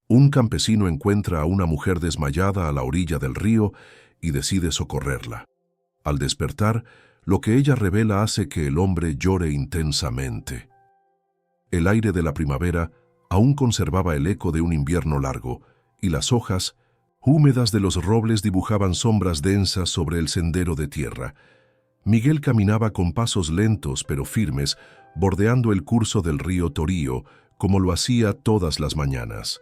Un campesino encuentra a una mujer desmayada a la orilla del río y decide socorrerla. Al despertar, lo que ella revela hace que el hombre llore intensamente. El aire de la primavera aún conservaba el eco de un invierno largo, y las hojas, húmedas de los robles, dibujaban sombras densas sobre el sendero de tierra. Miguel caminaba con pasos lentos pero firmes, bordeando el curso del río Torío, como lo hacía todas las mañanas.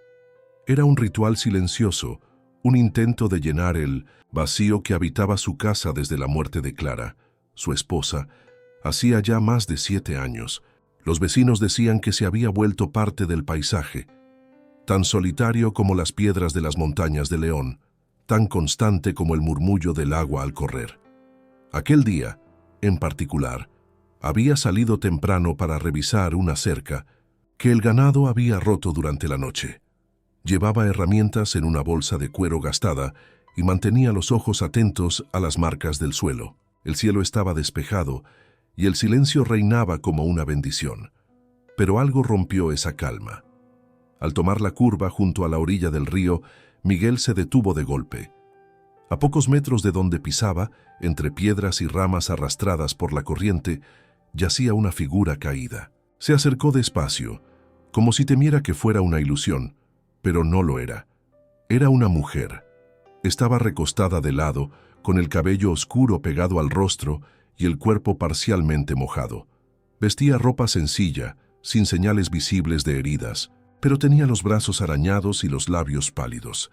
Era un ritual silencioso, un intento de llenar el vacío que habitaba su casa desde la muerte de Clara, su esposa, hacía ya más de 7 años. Los vecinos decían que se había vuelto parte del paisaje, tan solitario como las piedras de las montañas de León, tan constante como el murmullo del agua al correr. Aquel día, en particular, había salido temprano para revisar una cerca que el ganado había roto durante la noche. Llevaba herramientas en una bolsa de cuero gastada y mantenía los ojos atentos a las marcas del suelo. El cielo estaba despejado y el silencio reinaba como una bendición. Pero algo rompió esa calma. Al tomar la curva junto a la orilla del río, Miguel se detuvo de golpe. A pocos metros de donde pisaba, entre piedras y ramas arrastradas por la corriente, yacía una figura caída. Se acercó despacio, como si temiera que fuera una ilusión, pero no lo era. Era una mujer. Estaba recostada de lado, con el cabello oscuro pegado al rostro y el cuerpo parcialmente mojado. Vestía ropa sencilla, sin señales visibles de heridas, pero tenía los brazos arañados y los labios pálidos.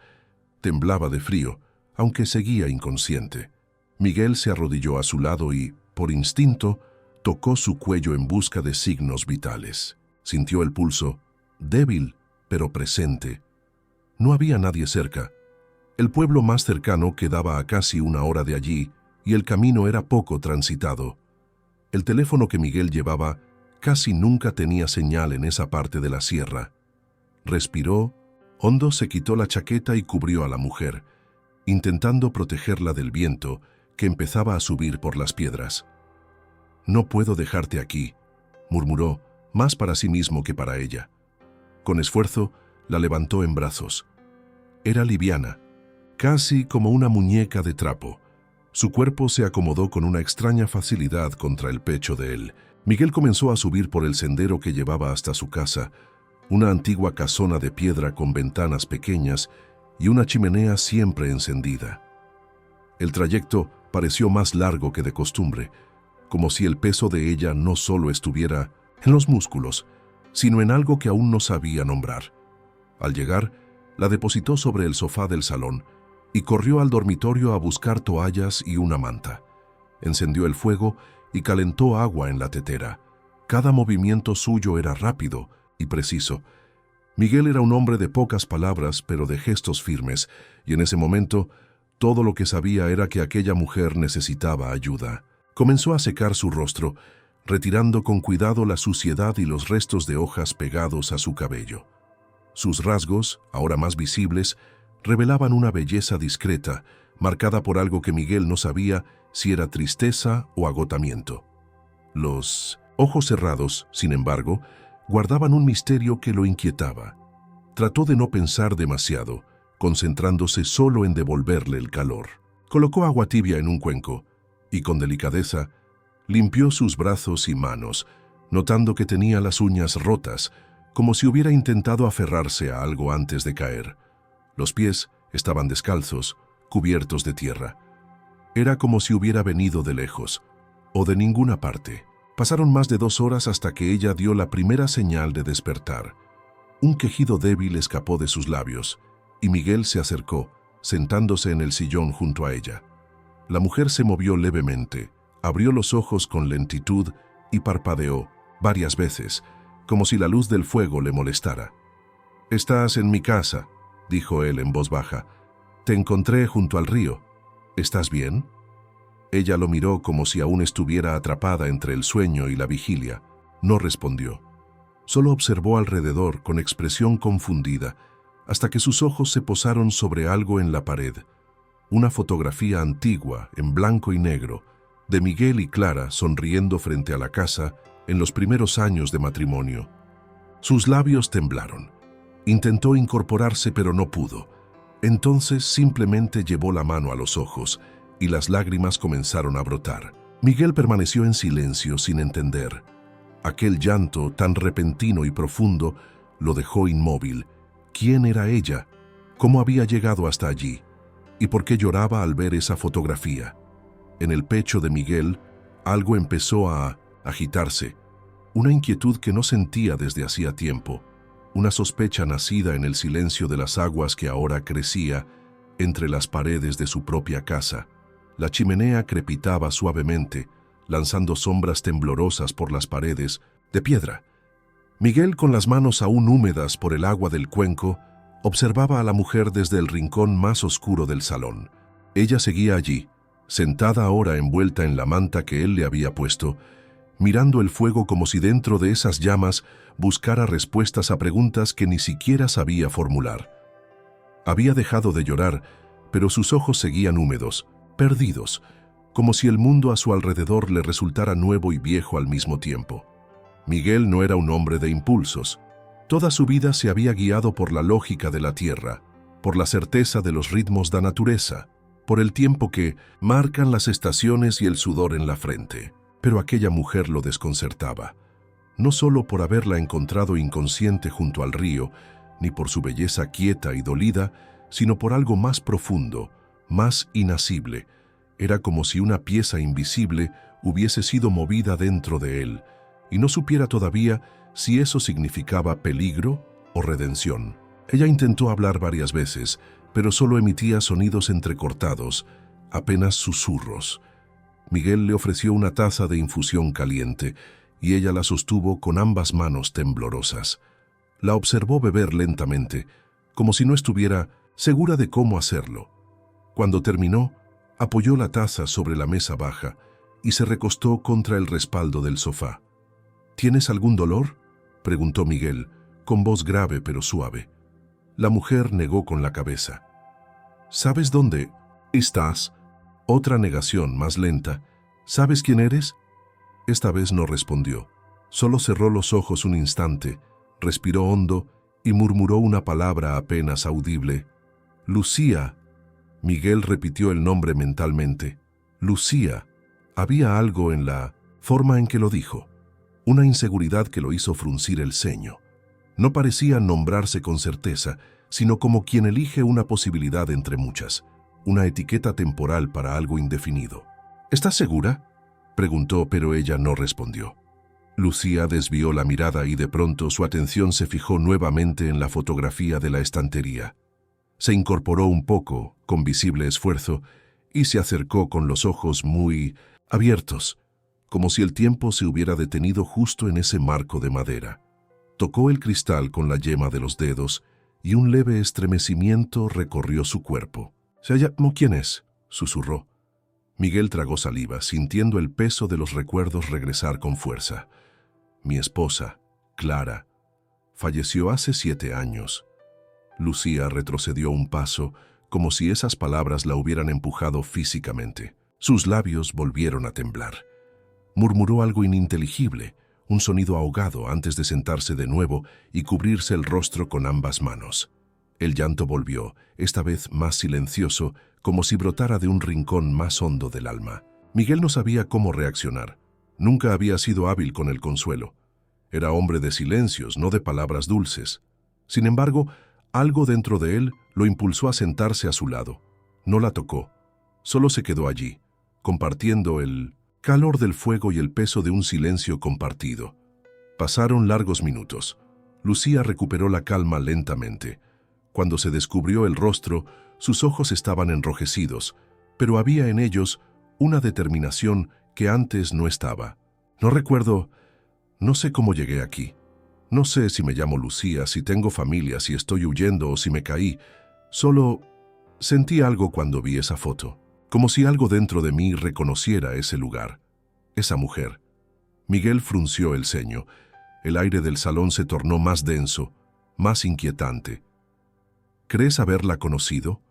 Temblaba de frío, aunque seguía inconsciente. Miguel se arrodilló a su lado y, por instinto, tocó su cuello en busca de signos vitales. Sintió el pulso, débil, pero presente. No había nadie cerca. El pueblo más cercano quedaba a casi 1 hora de allí y el camino era poco transitado. El teléfono que Miguel llevaba casi nunca tenía señal en esa parte de la sierra. Respiró hondo, se quitó la chaqueta y cubrió a la mujer, intentando protegerla del viento que empezaba a subir por las piedras. «No puedo dejarte aquí», murmuró, más para sí mismo que para ella. Con esfuerzo, la levantó en brazos. Era liviana, casi como una muñeca de trapo. Su cuerpo se acomodó con una extraña facilidad contra el pecho de él. Miguel comenzó a subir por el sendero que llevaba hasta su casa, una antigua casona de piedra con ventanas pequeñas y una chimenea siempre encendida. El trayecto pareció más largo que de costumbre, como si el peso de ella no solo estuviera en los músculos, sino en algo que aún no sabía nombrar. Al llegar, la depositó sobre el sofá del salón y corrió al dormitorio a buscar toallas y una manta. Encendió el fuego y calentó agua en la tetera. Cada movimiento suyo era rápido y preciso. Miguel era un hombre de pocas palabras, pero de gestos firmes, y en ese momento todo lo que sabía era que aquella mujer necesitaba ayuda. Comenzó a secar su rostro, retirando con cuidado la suciedad y los restos de hojas pegados a su cabello. Sus rasgos, ahora más visibles, revelaban una belleza discreta, marcada por algo que Miguel no sabía si era tristeza o agotamiento. Los ojos cerrados, sin embargo, guardaban un misterio que lo inquietaba. Trató de no pensar demasiado, concentrándose solo en devolverle el calor. Colocó agua tibia en un cuenco y, con delicadeza, limpió sus brazos y manos, notando que tenía las uñas rotas, como si hubiera intentado aferrarse a algo antes de caer. Los pies estaban descalzos, cubiertos de tierra. Era como si hubiera venido de lejos, o de ninguna parte. Pasaron más de 2 horas hasta que ella dio la primera señal de despertar. Un quejido débil escapó de sus labios, y Miguel se acercó, sentándose en el sillón junto a ella. La mujer se movió levemente, abrió los ojos con lentitud y parpadeó varias veces, como si la luz del fuego le molestara. «Estás en mi casa», dijo él en voz baja. «Te encontré junto al río. ¿Estás bien?» Ella lo miró como si aún estuviera atrapada entre el sueño y la vigilia. No respondió. Solo observó alrededor con expresión confundida, hasta que sus ojos se posaron sobre algo en la pared. Una fotografía antigua, en blanco y negro, de Miguel y Clara sonriendo frente a la casa en los primeros años de matrimonio. Sus labios temblaron. Intentó incorporarse, pero no pudo. Entonces simplemente llevó la mano a los ojos y las lágrimas comenzaron a brotar. Miguel permaneció en silencio sin entender. Aquel llanto tan repentino y profundo lo dejó inmóvil. ¿Quién era ella? ¿Cómo había llegado hasta allí? ¿Y por qué lloraba al ver esa fotografía? En el pecho de Miguel algo empezó a agitarse, una inquietud que no sentía desde hacía tiempo, una sospecha nacida en el silencio de las aguas que ahora crecía entre las paredes de su propia casa. La chimenea crepitaba suavemente, lanzando sombras temblorosas por las paredes de piedra. Miguel, con las manos aún húmedas por el agua del cuenco, observaba a la mujer desde el rincón más oscuro del salón. Ella seguía allí, sentada ahora envuelta en la manta que él le había puesto, mirando el fuego como si dentro de esas llamas buscara respuestas a preguntas que ni siquiera sabía formular. Había dejado de llorar, pero sus ojos seguían húmedos, perdidos, como si el mundo a su alrededor le resultara nuevo y viejo al mismo tiempo. Miguel no era un hombre de impulsos. Toda su vida se había guiado por la lógica de la tierra, por la certeza de los ritmos de la naturaleza, por el tiempo que marcan las estaciones y el sudor en la frente. Pero aquella mujer lo desconcertaba, no solo por haberla encontrado inconsciente junto al río, ni por su belleza quieta y dolida, sino por algo más profundo, más inacible. Era como si una pieza invisible hubiese sido movida dentro de él, y no supiera todavía si eso significaba peligro o redención. Ella intentó hablar varias veces, pero solo emitía sonidos entrecortados, apenas susurros. Miguel le ofreció una taza de infusión caliente, y ella la sostuvo con ambas manos temblorosas. La observó beber lentamente, como si no estuviera segura de cómo hacerlo. Cuando terminó, apoyó la taza sobre la mesa baja y se recostó contra el respaldo del sofá. ¿Tienes algún dolor?, preguntó Miguel, con voz grave pero suave. La mujer negó con la cabeza. ¿Sabes dónde estás? Otra negación más lenta. ¿Sabes quién eres? Esta vez no respondió. Solo cerró los ojos un instante, respiró hondo y murmuró una palabra apenas audible. Lucía. Miguel repitió el nombre mentalmente. Lucía. Había algo en la forma en que lo dijo, una inseguridad que lo hizo fruncir el ceño. No parecía nombrarse con certeza, sino como quien elige una posibilidad entre muchas, una etiqueta temporal para algo indefinido. ¿Estás segura?, preguntó, pero ella no respondió. Lucía desvió la mirada y de pronto su atención se fijó nuevamente en la fotografía de la estantería. Se incorporó un poco, con visible esfuerzo, y se acercó con los ojos muy abiertos, como si el tiempo se hubiera detenido justo en ese marco de madera. Tocó el cristal con la yema de los dedos y un leve estremecimiento recorrió su cuerpo. «¿Se llamó quién es?», susurró. Miguel tragó saliva, sintiendo el peso de los recuerdos regresar con fuerza. «Mi esposa, Clara, falleció hace 7 años». Lucía retrocedió un paso, como si esas palabras la hubieran empujado físicamente. Sus labios volvieron a temblar. Murmuró algo ininteligible, un sonido ahogado antes de sentarse de nuevo y cubrirse el rostro con ambas manos. El llanto volvió, esta vez más silencioso, como si brotara de un rincón más hondo del alma. Miguel no sabía cómo reaccionar. Nunca había sido hábil con el consuelo. Era hombre de silencios, no de palabras dulces. Sin embargo, algo dentro de él lo impulsó a sentarse a su lado. No la tocó. Solo se quedó allí, compartiendo el calor del fuego y el peso de un silencio compartido. Pasaron largos minutos. Lucía recuperó la calma lentamente. Cuando se descubrió el rostro, sus ojos estaban enrojecidos, pero había en ellos una determinación que antes no estaba. No recuerdo, no sé cómo llegué aquí. No sé si me llamo Lucía, si tengo familia, si estoy huyendo o si me caí. Solo sentí algo cuando vi esa foto. Como si algo dentro de mí reconociera ese lugar, esa mujer. Miguel frunció el ceño. El aire del salón se tornó más denso, más inquietante. ¿Crees haberla conocido?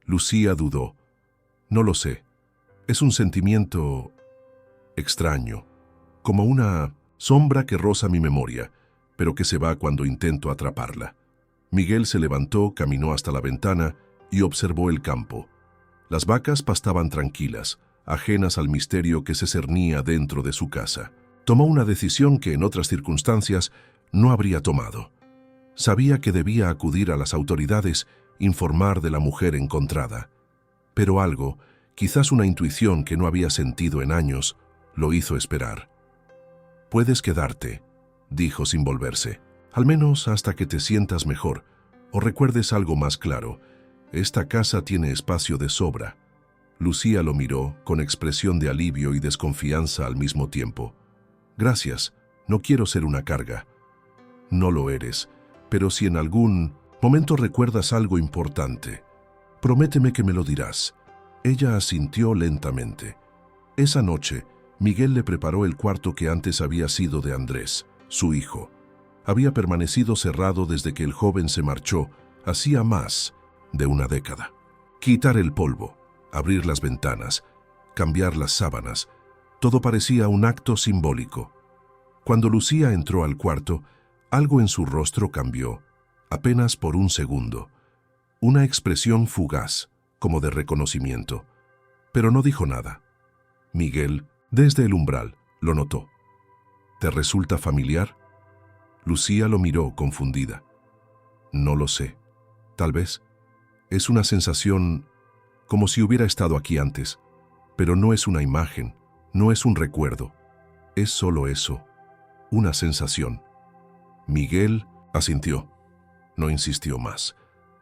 Lucía dudó. No lo sé. Es un sentimiento extraño, como una sombra que roza mi memoria, pero que se va cuando intento atraparla. Miguel se levantó, caminó hasta la ventana y observó el campo. Las vacas pastaban tranquilas, ajenas al misterio que se cernía dentro de su casa. Tomó una decisión que en otras circunstancias no habría tomado. Sabía que debía acudir a las autoridades, informar de la mujer encontrada. Pero algo, quizás una intuición que no había sentido en años, lo hizo esperar. «Puedes quedarte», dijo sin volverse, «al menos hasta que te sientas mejor o recuerdes algo más claro. Esta casa tiene espacio de sobra». Lucía lo miró con expresión de alivio y desconfianza al mismo tiempo. «Gracias, no quiero ser una carga». «No lo eres, pero si en algún momento recuerdas algo importante, prométeme que me lo dirás». Ella asintió lentamente. Esa noche, Miguel le preparó el cuarto que antes había sido de Andrés, su hijo. Había permanecido cerrado desde que el joven se marchó, hacía más de una década. Quitar el polvo, abrir las ventanas, cambiar las sábanas, todo parecía un acto simbólico. Cuando Lucía entró al cuarto, algo en su rostro cambió, apenas por un segundo. Una expresión fugaz, como de reconocimiento. Pero no dijo nada. Miguel, desde el umbral, lo notó. «¿Te resulta familiar?» Lucía lo miró confundida. «No lo sé. Tal vez. Es una sensación como si hubiera estado aquí antes. Pero no es una imagen, no es un recuerdo. Es solo eso, una sensación». Miguel asintió. No insistió más.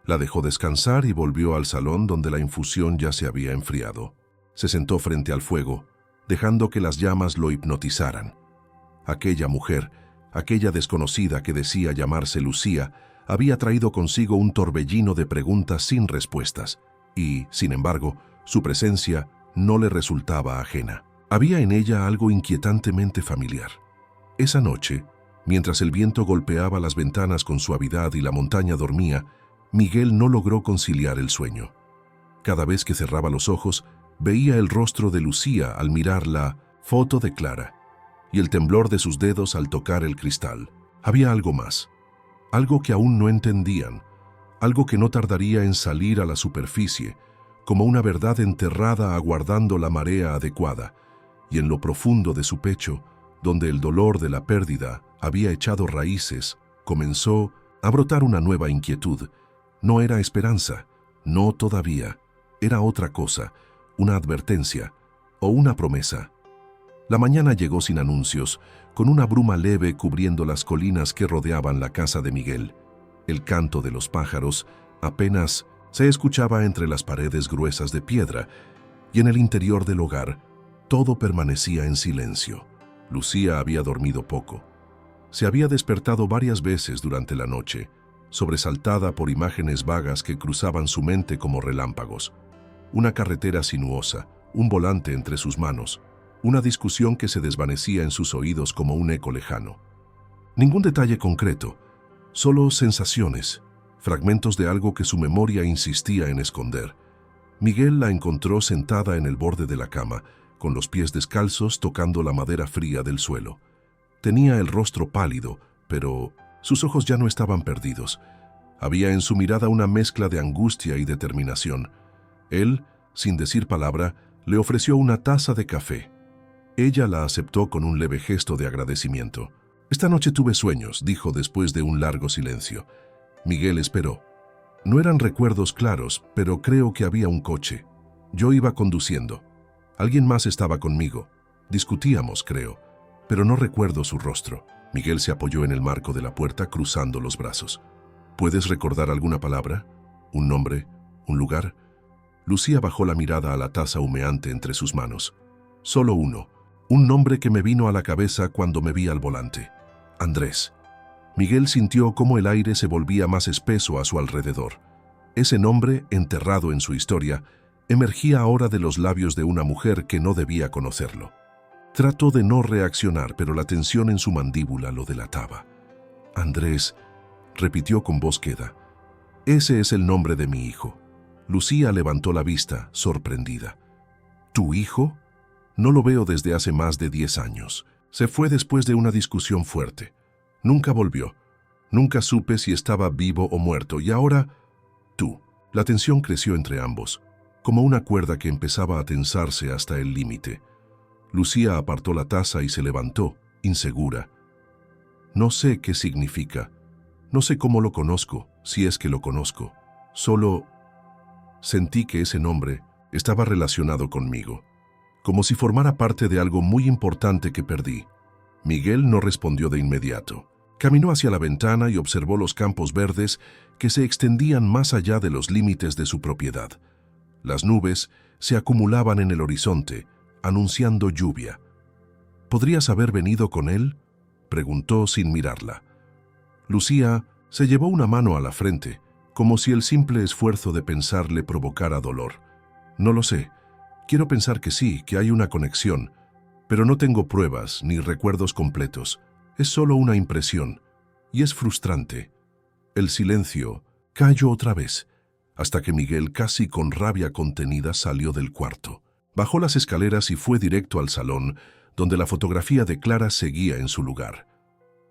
La dejó descansar y volvió al salón donde la infusión ya se había enfriado. Se sentó frente al fuego, dejando que las llamas lo hipnotizaran. Aquella mujer, aquella desconocida que decía llamarse Lucía, había traído consigo un torbellino de preguntas sin respuestas, y, sin embargo, su presencia no le resultaba ajena. Había en ella algo inquietantemente familiar. Esa noche, mientras el viento golpeaba las ventanas con suavidad y la montaña dormía, Miguel no logró conciliar el sueño. Cada vez que cerraba los ojos, veía el rostro de Lucía al mirar la foto de Clara y el temblor de sus dedos al tocar el cristal. Había algo más, algo que aún no entendían, algo que no tardaría en salir a la superficie, como una verdad enterrada aguardando la marea adecuada, y en lo profundo de su pecho, donde el dolor de la pérdida había echado raíces, comenzó a brotar una nueva inquietud. No era esperanza, no todavía, era otra cosa, una advertencia o una promesa. La mañana llegó sin anuncios, con una bruma leve cubriendo las colinas que rodeaban la casa de Miguel. El canto de los pájaros apenas se escuchaba entre las paredes gruesas de piedra, y en el interior del hogar todo permanecía en silencio. Lucía había dormido poco. Se había despertado varias veces durante la noche, sobresaltada por imágenes vagas que cruzaban su mente como relámpagos. Una carretera sinuosa, un volante entre sus manos, una discusión que se desvanecía en sus oídos como un eco lejano. Ningún detalle concreto, solo sensaciones, fragmentos de algo que su memoria insistía en esconder. Miguel la encontró sentada en el borde de la cama, con los pies descalzos tocando la madera fría del suelo. Tenía el rostro pálido, pero sus ojos ya no estaban perdidos. Había en su mirada una mezcla de angustia y determinación. Él, sin decir palabra, le ofreció una taza de café. Ella la aceptó con un leve gesto de agradecimiento. «Esta noche tuve sueños», dijo después de un largo silencio. Miguel esperó. No eran recuerdos claros, pero creo que había un coche. Yo iba conduciendo. Alguien más estaba conmigo. Discutíamos, creo, pero no recuerdo su rostro. Miguel se apoyó en el marco de la puerta, cruzando los brazos. «¿Puedes recordar alguna palabra? ¿Un nombre? ¿Un lugar?» Lucía bajó la mirada a la taza humeante entre sus manos. «Solo uno. Un nombre que me vino a la cabeza cuando me vi al volante. Andrés». Miguel sintió cómo el aire se volvía más espeso a su alrededor. Ese nombre, enterrado en su historia, emergía ahora de los labios de una mujer que no debía conocerlo. Trató de no reaccionar, pero la tensión en su mandíbula lo delataba. «Andrés», repitió con voz queda. «Ese es el nombre de mi hijo». Lucía levantó la vista, sorprendida. «¿Tu hijo? No lo veo desde hace más de 10 años. Se fue después de una discusión fuerte. Nunca volvió». Nunca supe si estaba vivo o muerto, y ahora, tú. La tensión creció entre ambos, como una cuerda que empezaba a tensarse hasta el límite. Lucía apartó la taza y se levantó, insegura. No sé qué significa. No sé cómo lo conozco, si es que lo conozco. Solo sentí que ese nombre estaba relacionado conmigo, como si formara parte de algo muy importante que perdí. Miguel no respondió de inmediato. Caminó hacia la ventana y observó los campos verdes que se extendían más allá de los límites de su propiedad. Las nubes se acumulaban en el horizonte, anunciando lluvia. ¿Podrías haber venido con él?, preguntó sin mirarla. Lucía se llevó una mano a la frente, como si el simple esfuerzo de pensar le provocara dolor. No lo sé. Quiero pensar que sí, que hay una conexión, pero no tengo pruebas ni recuerdos completos. Es solo una impresión, y es frustrante. El silencio cayó otra vez, hasta que Miguel, casi con rabia contenida, salió del cuarto. Bajó las escaleras y fue directo al salón, donde la fotografía de Clara seguía en su lugar.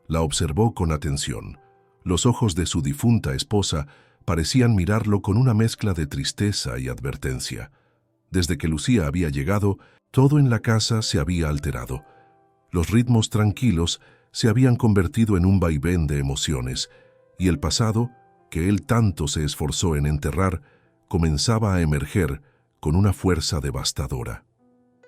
La observó con atención. Los ojos de su difunta esposa parecían mirarlo con una mezcla de tristeza y advertencia. Desde que Lucía había llegado, todo en la casa se había alterado. Los ritmos tranquilos se habían convertido en un vaivén de emociones, y el pasado, que él tanto se esforzó en enterrar, comenzaba a emerger con una fuerza devastadora.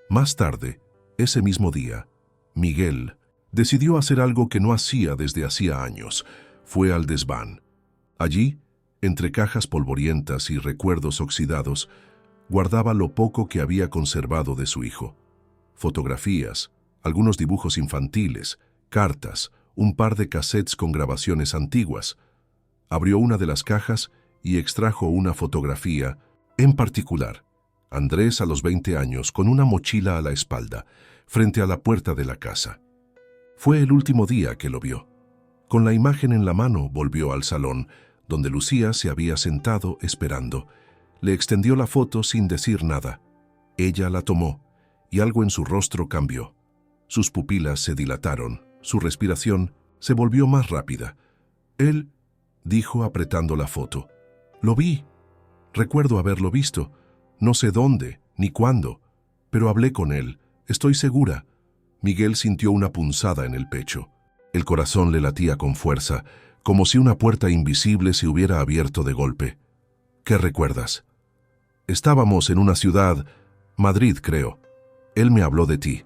Más tarde, ese mismo día, Miguel decidió hacer algo que no hacía desde hacía años. Fue al desván. Allí, entre cajas polvorientas y recuerdos oxidados, guardaba lo poco que había conservado de su hijo. Fotografías, algunos dibujos infantiles, cartas, un par de cassettes con grabaciones antiguas. Abrió una de las cajas y extrajo una fotografía, en particular, Andrés a los 20 años con una mochila a la espalda, frente a la puerta de la casa. Fue el último día que lo vio. Con la imagen en la mano volvió al salón, donde Lucía se había sentado esperando. Le extendió la foto sin decir nada. Ella la tomó, y algo en su rostro cambió. Sus pupilas se dilataron, su respiración se volvió más rápida. Él dijo apretando la foto. Lo vi. Recuerdo haberlo visto. No sé dónde, ni cuándo, pero hablé con él. Estoy segura. Miguel sintió una punzada en el pecho. El corazón le latía con fuerza, como si una puerta invisible se hubiera abierto de golpe. ¿Qué recuerdas? Estábamos en una ciudad, Madrid, creo. Él me habló de ti.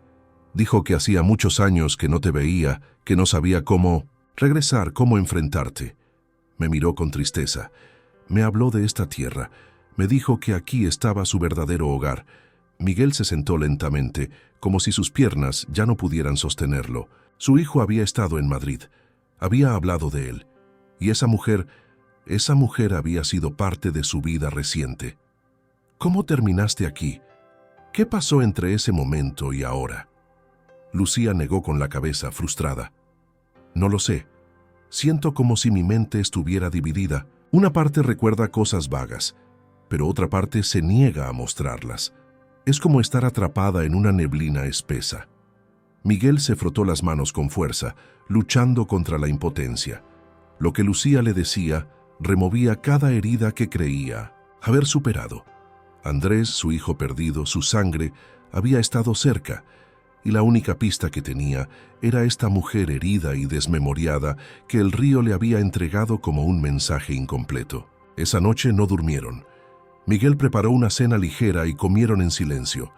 Dijo que hacía muchos años que no te veía, que no sabía cómo regresar, cómo enfrentarte. Me miró con tristeza. Me habló de esta tierra. Me dijo que aquí estaba su verdadero hogar. Miguel se sentó lentamente, como si sus piernas ya no pudieran sostenerlo. Su hijo había estado en Madrid. Había hablado de él. Y esa mujer había sido parte de su vida reciente. ¿Cómo terminaste aquí? ¿Qué pasó entre ese momento y ahora? Lucía negó con la cabeza, frustrada. No lo sé. Siento como si mi mente estuviera dividida. Una parte recuerda cosas vagas, pero otra parte se niega a mostrarlas. Es como estar atrapada en una neblina espesa. Miguel se frotó las manos con fuerza, luchando contra la impotencia. Lo que Lucía le decía removía cada herida que creía haber superado. Andrés, su hijo perdido, su sangre, había estado cerca, y la única pista que tenía era esta mujer herida y desmemoriada que el río le había entregado como un mensaje incompleto. Esa noche no durmieron. Miguel preparó una cena ligera y comieron en silencio.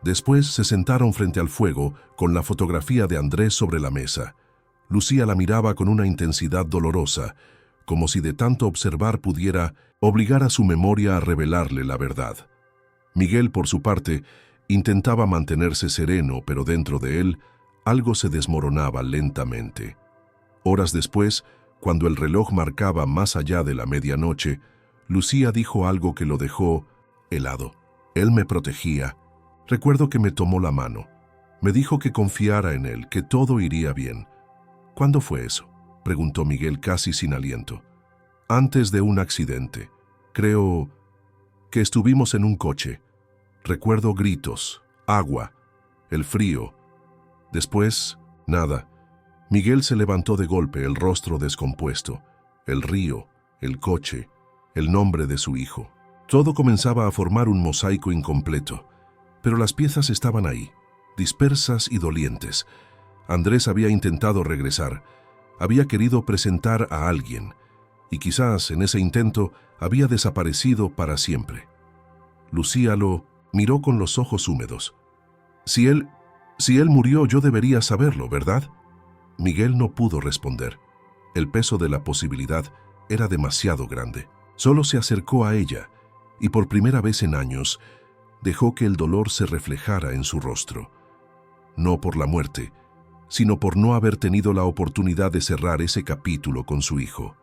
Después se sentaron frente al fuego con la fotografía de Andrés sobre la mesa. Lucía la miraba con una intensidad dolorosa, como si de tanto observar pudiera obligar a su memoria a revelarle la verdad. Miguel, por su parte, intentaba mantenerse sereno, pero dentro de él algo se desmoronaba lentamente. Horas después, cuando el reloj marcaba más allá de la medianoche, Lucía dijo algo que lo dejó helado. Él me protegía. Recuerdo que me tomó la mano. Me dijo que confiara en él, que todo iría bien. ¿Cuándo fue eso?, preguntó Miguel casi sin aliento. Antes de un accidente. Creo que estuvimos en un coche. Recuerdo gritos, agua, el frío. Después, nada. Miguel se levantó de golpe, el rostro descompuesto, el río, el coche, el nombre de su hijo. Todo comenzaba a formar un mosaico incompleto, pero las piezas estaban ahí, dispersas y dolientes. Andrés había intentado regresar, había querido presentar a alguien, y quizás en ese intento había desaparecido para siempre. Lucía lo miró con los ojos húmedos. Si él murió, yo debería saberlo, ¿verdad? Miguel no pudo responder. El peso de la posibilidad era demasiado grande. Solo se acercó a ella y por primera vez en años dejó que el dolor se reflejara en su rostro. No por la muerte, sino por no haber tenido la oportunidad de cerrar ese capítulo con su hijo.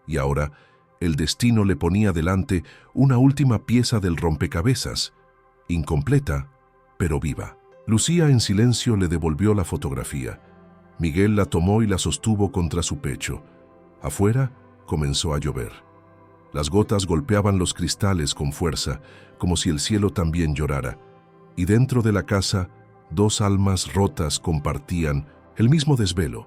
Y ahora, el destino le ponía delante una última pieza del rompecabezas, incompleta, pero viva. Lucía en silencio le devolvió la fotografía. Miguel la tomó y la sostuvo contra su pecho. Afuera comenzó a llover. Las gotas golpeaban los cristales con fuerza, como si el cielo también llorara. Y dentro de la casa, dos almas rotas compartían el mismo desvelo,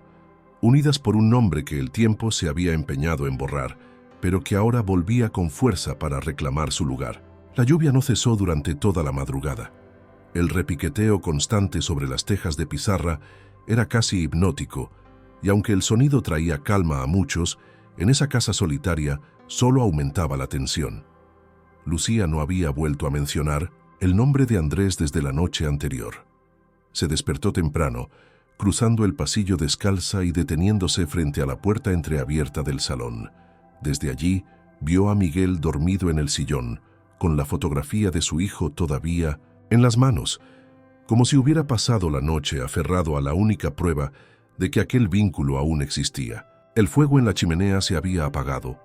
unidas por un nombre que el tiempo se había empeñado en borrar, pero que ahora volvía con fuerza para reclamar su lugar. La lluvia no cesó durante toda la madrugada. El repiqueteo constante sobre las tejas de pizarra era casi hipnótico, y aunque el sonido traía calma a muchos, en esa casa solitaria solo aumentaba la tensión. Lucía no había vuelto a mencionar el nombre de Andrés desde la noche anterior. Se despertó temprano, cruzando el pasillo descalza y deteniéndose frente a la puerta entreabierta del salón. Desde allí vio a Miguel dormido en el sillón, con la fotografía de su hijo todavía en las manos, como si hubiera pasado la noche aferrado a la única prueba de que aquel vínculo aún existía. El fuego en la chimenea se había apagado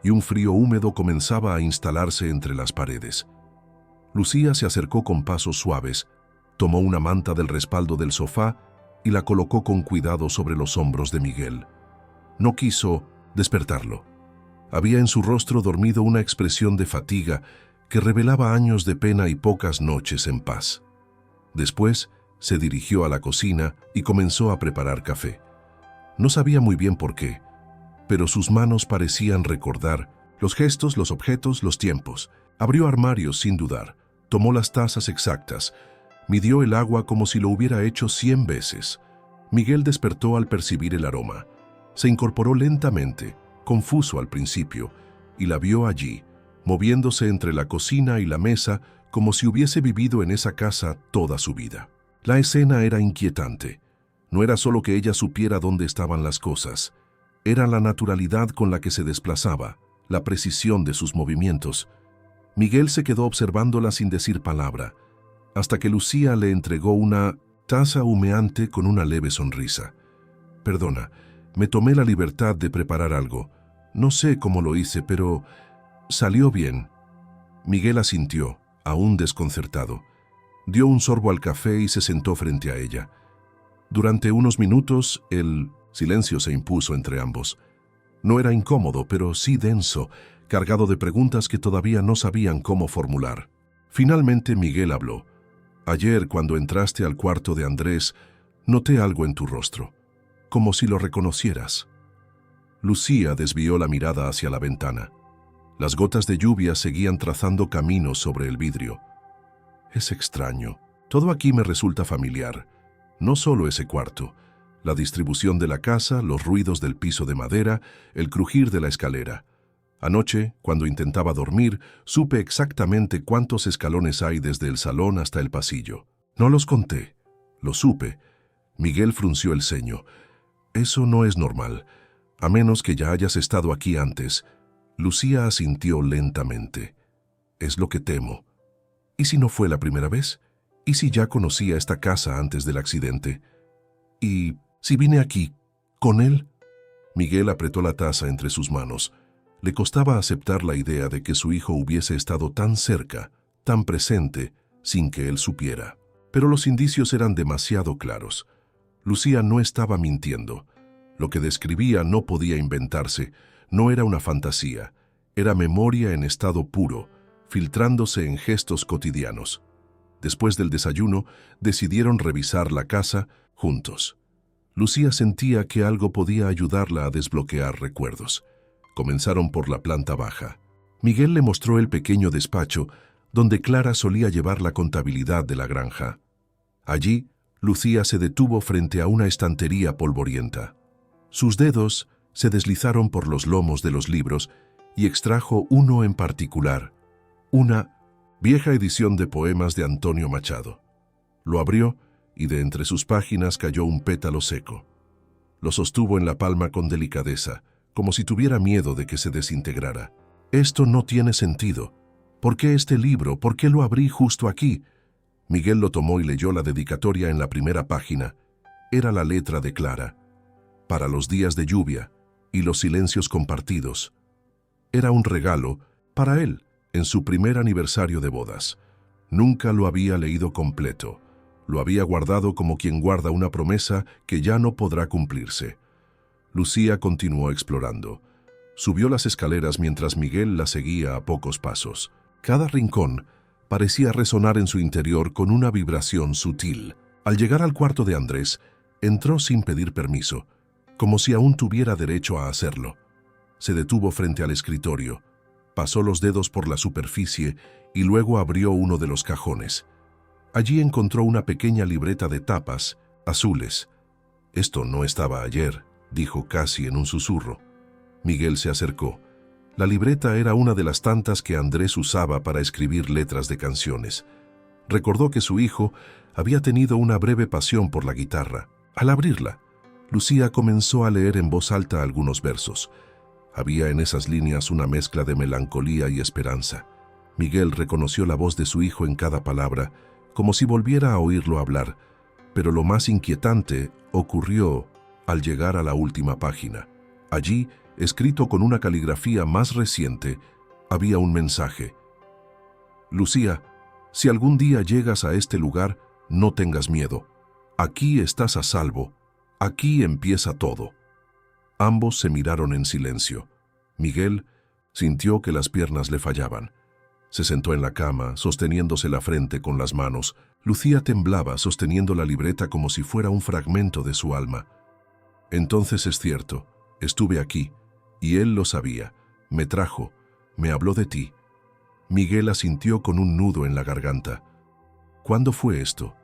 y un frío húmedo comenzaba a instalarse entre las paredes. Lucía se acercó con pasos suaves, tomó una manta del respaldo del sofá y la colocó con cuidado sobre los hombros de Miguel. No quiso despertarlo. Había en su rostro dormido una expresión de fatiga que revelaba años de pena y pocas noches en paz. Después se dirigió a la cocina y comenzó a preparar café. No sabía muy bien por qué, pero sus manos parecían recordar los gestos, los objetos, los tiempos. Abrió armarios sin dudar, tomó las tazas exactas, midió el agua como si lo hubiera hecho 100 veces. Miguel despertó al percibir el aroma. Se incorporó lentamente, confuso al principio, y la vio allí, moviéndose entre la cocina y la mesa como si hubiese vivido en esa casa toda su vida. La escena era inquietante. No era solo que ella supiera dónde estaban las cosas, era la naturalidad con la que se desplazaba, la precisión de sus movimientos. Miguel se quedó observándola sin decir palabra, hasta que Lucía le entregó una taza humeante con una leve sonrisa. «Perdona, me tomé la libertad de preparar algo. No sé cómo lo hice, pero salió bien». Miguel asintió, aún desconcertado. Dio un sorbo al café y se sentó frente a ella. Durante unos minutos, el silencio se impuso entre ambos. No era incómodo, pero sí denso, cargado de preguntas que todavía no sabían cómo formular. Finalmente Miguel habló. «Ayer, cuando entraste al cuarto de Andrés, noté algo en tu rostro, como si lo reconocieras». Lucía desvió la mirada hacia la ventana. Las gotas de lluvia seguían trazando caminos sobre el vidrio. «Es extraño. Todo aquí me resulta familiar. No solo ese cuarto, la distribución de la casa, los ruidos del piso de madera, el crujir de la escalera. Anoche, cuando intentaba dormir, supe exactamente cuántos escalones hay desde el salón hasta el pasillo. No los conté, lo supe». Miguel frunció el ceño. «Eso no es normal, a menos que ya hayas estado aquí antes». Lucía asintió lentamente. «Es lo que temo. ¿Y si no fue la primera vez? ¿Y si ya conocía esta casa antes del accidente? ¿Y si vine aquí con él?» Miguel apretó la taza entre sus manos. Le costaba aceptar la idea de que su hijo hubiese estado tan cerca, tan presente, sin que él supiera. Pero los indicios eran demasiado claros. Lucía no estaba mintiendo. Lo que describía no podía inventarse, no era una fantasía, era memoria en estado puro, filtrándose en gestos cotidianos. Después del desayuno, decidieron revisar la casa juntos. Lucía sentía que algo podía ayudarla a desbloquear recuerdos. Comenzaron por la planta baja. Miguel le mostró el pequeño despacho donde Clara solía llevar la contabilidad de la granja. Allí, Lucía se detuvo frente a una estantería polvorienta. Sus dedos se deslizaron por los lomos de los libros y extrajo uno en particular, una vieja edición de poemas de Antonio Machado. Lo abrió y de entre sus páginas cayó un pétalo seco. Lo sostuvo en la palma con delicadeza, como si tuviera miedo de que se desintegrara. «Esto no tiene sentido. ¿Por qué este libro? ¿Por qué lo abrí justo aquí?» Miguel lo tomó y leyó la dedicatoria en la primera página. Era la letra de Clara. Para los días de lluvia y los silencios compartidos. Era un regalo para él en su primer aniversario de bodas. Nunca lo había leído completo. Lo había guardado como quien guarda una promesa que ya no podrá cumplirse. Lucía continuó explorando. Subió las escaleras mientras Miguel la seguía a pocos pasos. Cada rincón parecía resonar en su interior con una vibración sutil. Al llegar al cuarto de Andrés, entró sin pedir permiso, como si aún tuviera derecho a hacerlo. Se detuvo frente al escritorio, pasó los dedos por la superficie y luego abrió uno de los cajones. Allí encontró una pequeña libreta de tapas, azules. «Esto no estaba ayer», dijo casi en un susurro. Miguel se acercó. La libreta era una de las tantas que Andrés usaba para escribir letras de canciones. Recordó que su hijo había tenido una breve pasión por la guitarra. Al abrirla, Lucía comenzó a leer en voz alta algunos versos. Había en esas líneas una mezcla de melancolía y esperanza. Miguel reconoció la voz de su hijo en cada palabra, como si volviera a oírlo hablar, pero lo más inquietante ocurrió al llegar a la última página. Allí, escrito con una caligrafía más reciente, había un mensaje. «Lucía, si algún día llegas a este lugar, no tengas miedo. Aquí estás a salvo. Aquí empieza todo». Ambos se miraron en silencio. Miguel sintió que las piernas le fallaban. Se sentó en la cama, sosteniéndose la frente con las manos. Lucía temblaba, sosteniendo la libreta como si fuera un fragmento de su alma. «Entonces es cierto, estuve aquí, y él lo sabía. Me trajo, me habló de ti». Miguel asintió con un nudo en la garganta. «¿Cuándo fue esto?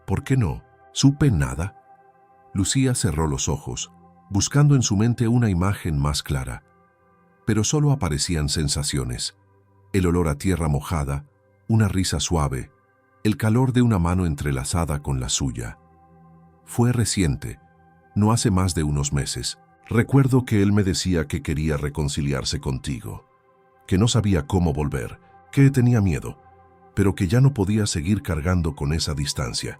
¿Por qué no? ¿Supe nada?» Lucía cerró los ojos, buscando en su mente una imagen más clara. Pero solo aparecían sensaciones. El olor a tierra mojada, una risa suave, el calor de una mano entrelazada con la suya. Fue reciente, no hace más de unos meses. Recuerdo que él me decía que quería reconciliarse contigo, que no sabía cómo volver, que tenía miedo, pero que ya no podía seguir cargando con esa distancia.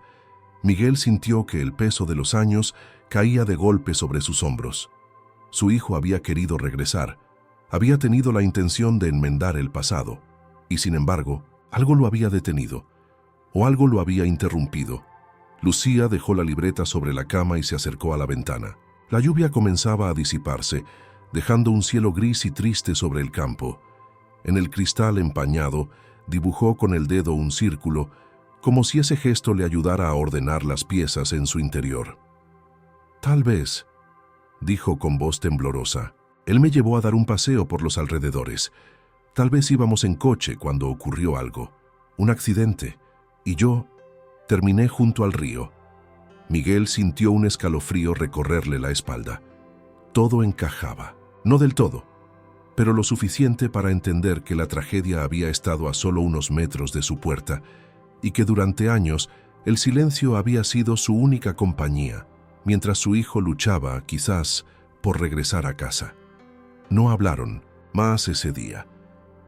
Miguel sintió que el peso de los años caía de golpe sobre sus hombros. Su hijo había querido regresar, había tenido la intención de enmendar el pasado, y sin embargo, algo lo había detenido, o algo lo había interrumpido. Lucía dejó la libreta sobre la cama y se acercó a la ventana. La lluvia comenzaba a disiparse, dejando un cielo gris y triste sobre el campo. En el cristal empañado, dibujó con el dedo un círculo, como si ese gesto le ayudara a ordenar las piezas en su interior. «Tal vez», dijo con voz temblorosa. «Él me llevó a dar un paseo por los alrededores. Tal vez íbamos en coche cuando ocurrió algo, un accidente, y yo terminé junto al río». Miguel sintió un escalofrío recorrerle la espalda. Todo encajaba, no del todo, pero lo suficiente para entender que la tragedia había estado a solo unos metros de su puerta y que durante años el silencio había sido su única compañía, mientras su hijo luchaba, quizás, por regresar a casa. No hablaron más ese día.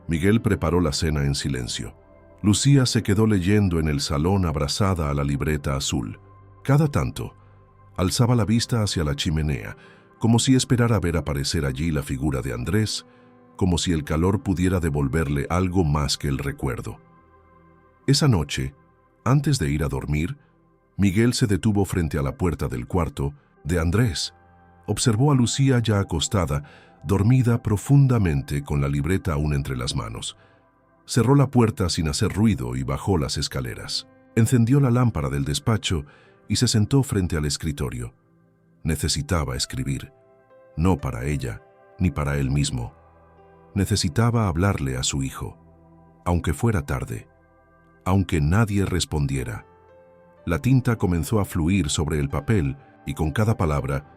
Miguel preparó la cena en silencio. Lucía se quedó leyendo en el salón abrazada a la libreta azul. Cada tanto, alzaba la vista hacia la chimenea, como si esperara ver aparecer allí la figura de Andrés, como si el calor pudiera devolverle algo más que el recuerdo. Esa noche, antes de ir a dormir, Miguel se detuvo frente a la puerta del cuarto de Andrés. Observó a Lucía ya acostada, dormida profundamente con la libreta aún entre las manos. Cerró la puerta sin hacer ruido y bajó las escaleras. Encendió la lámpara del despacho y se sentó frente al escritorio. Necesitaba escribir, no para ella, ni para él mismo. Necesitaba hablarle a su hijo, aunque fuera tarde, aunque nadie respondiera. La tinta comenzó a fluir sobre el papel y con cada palabra,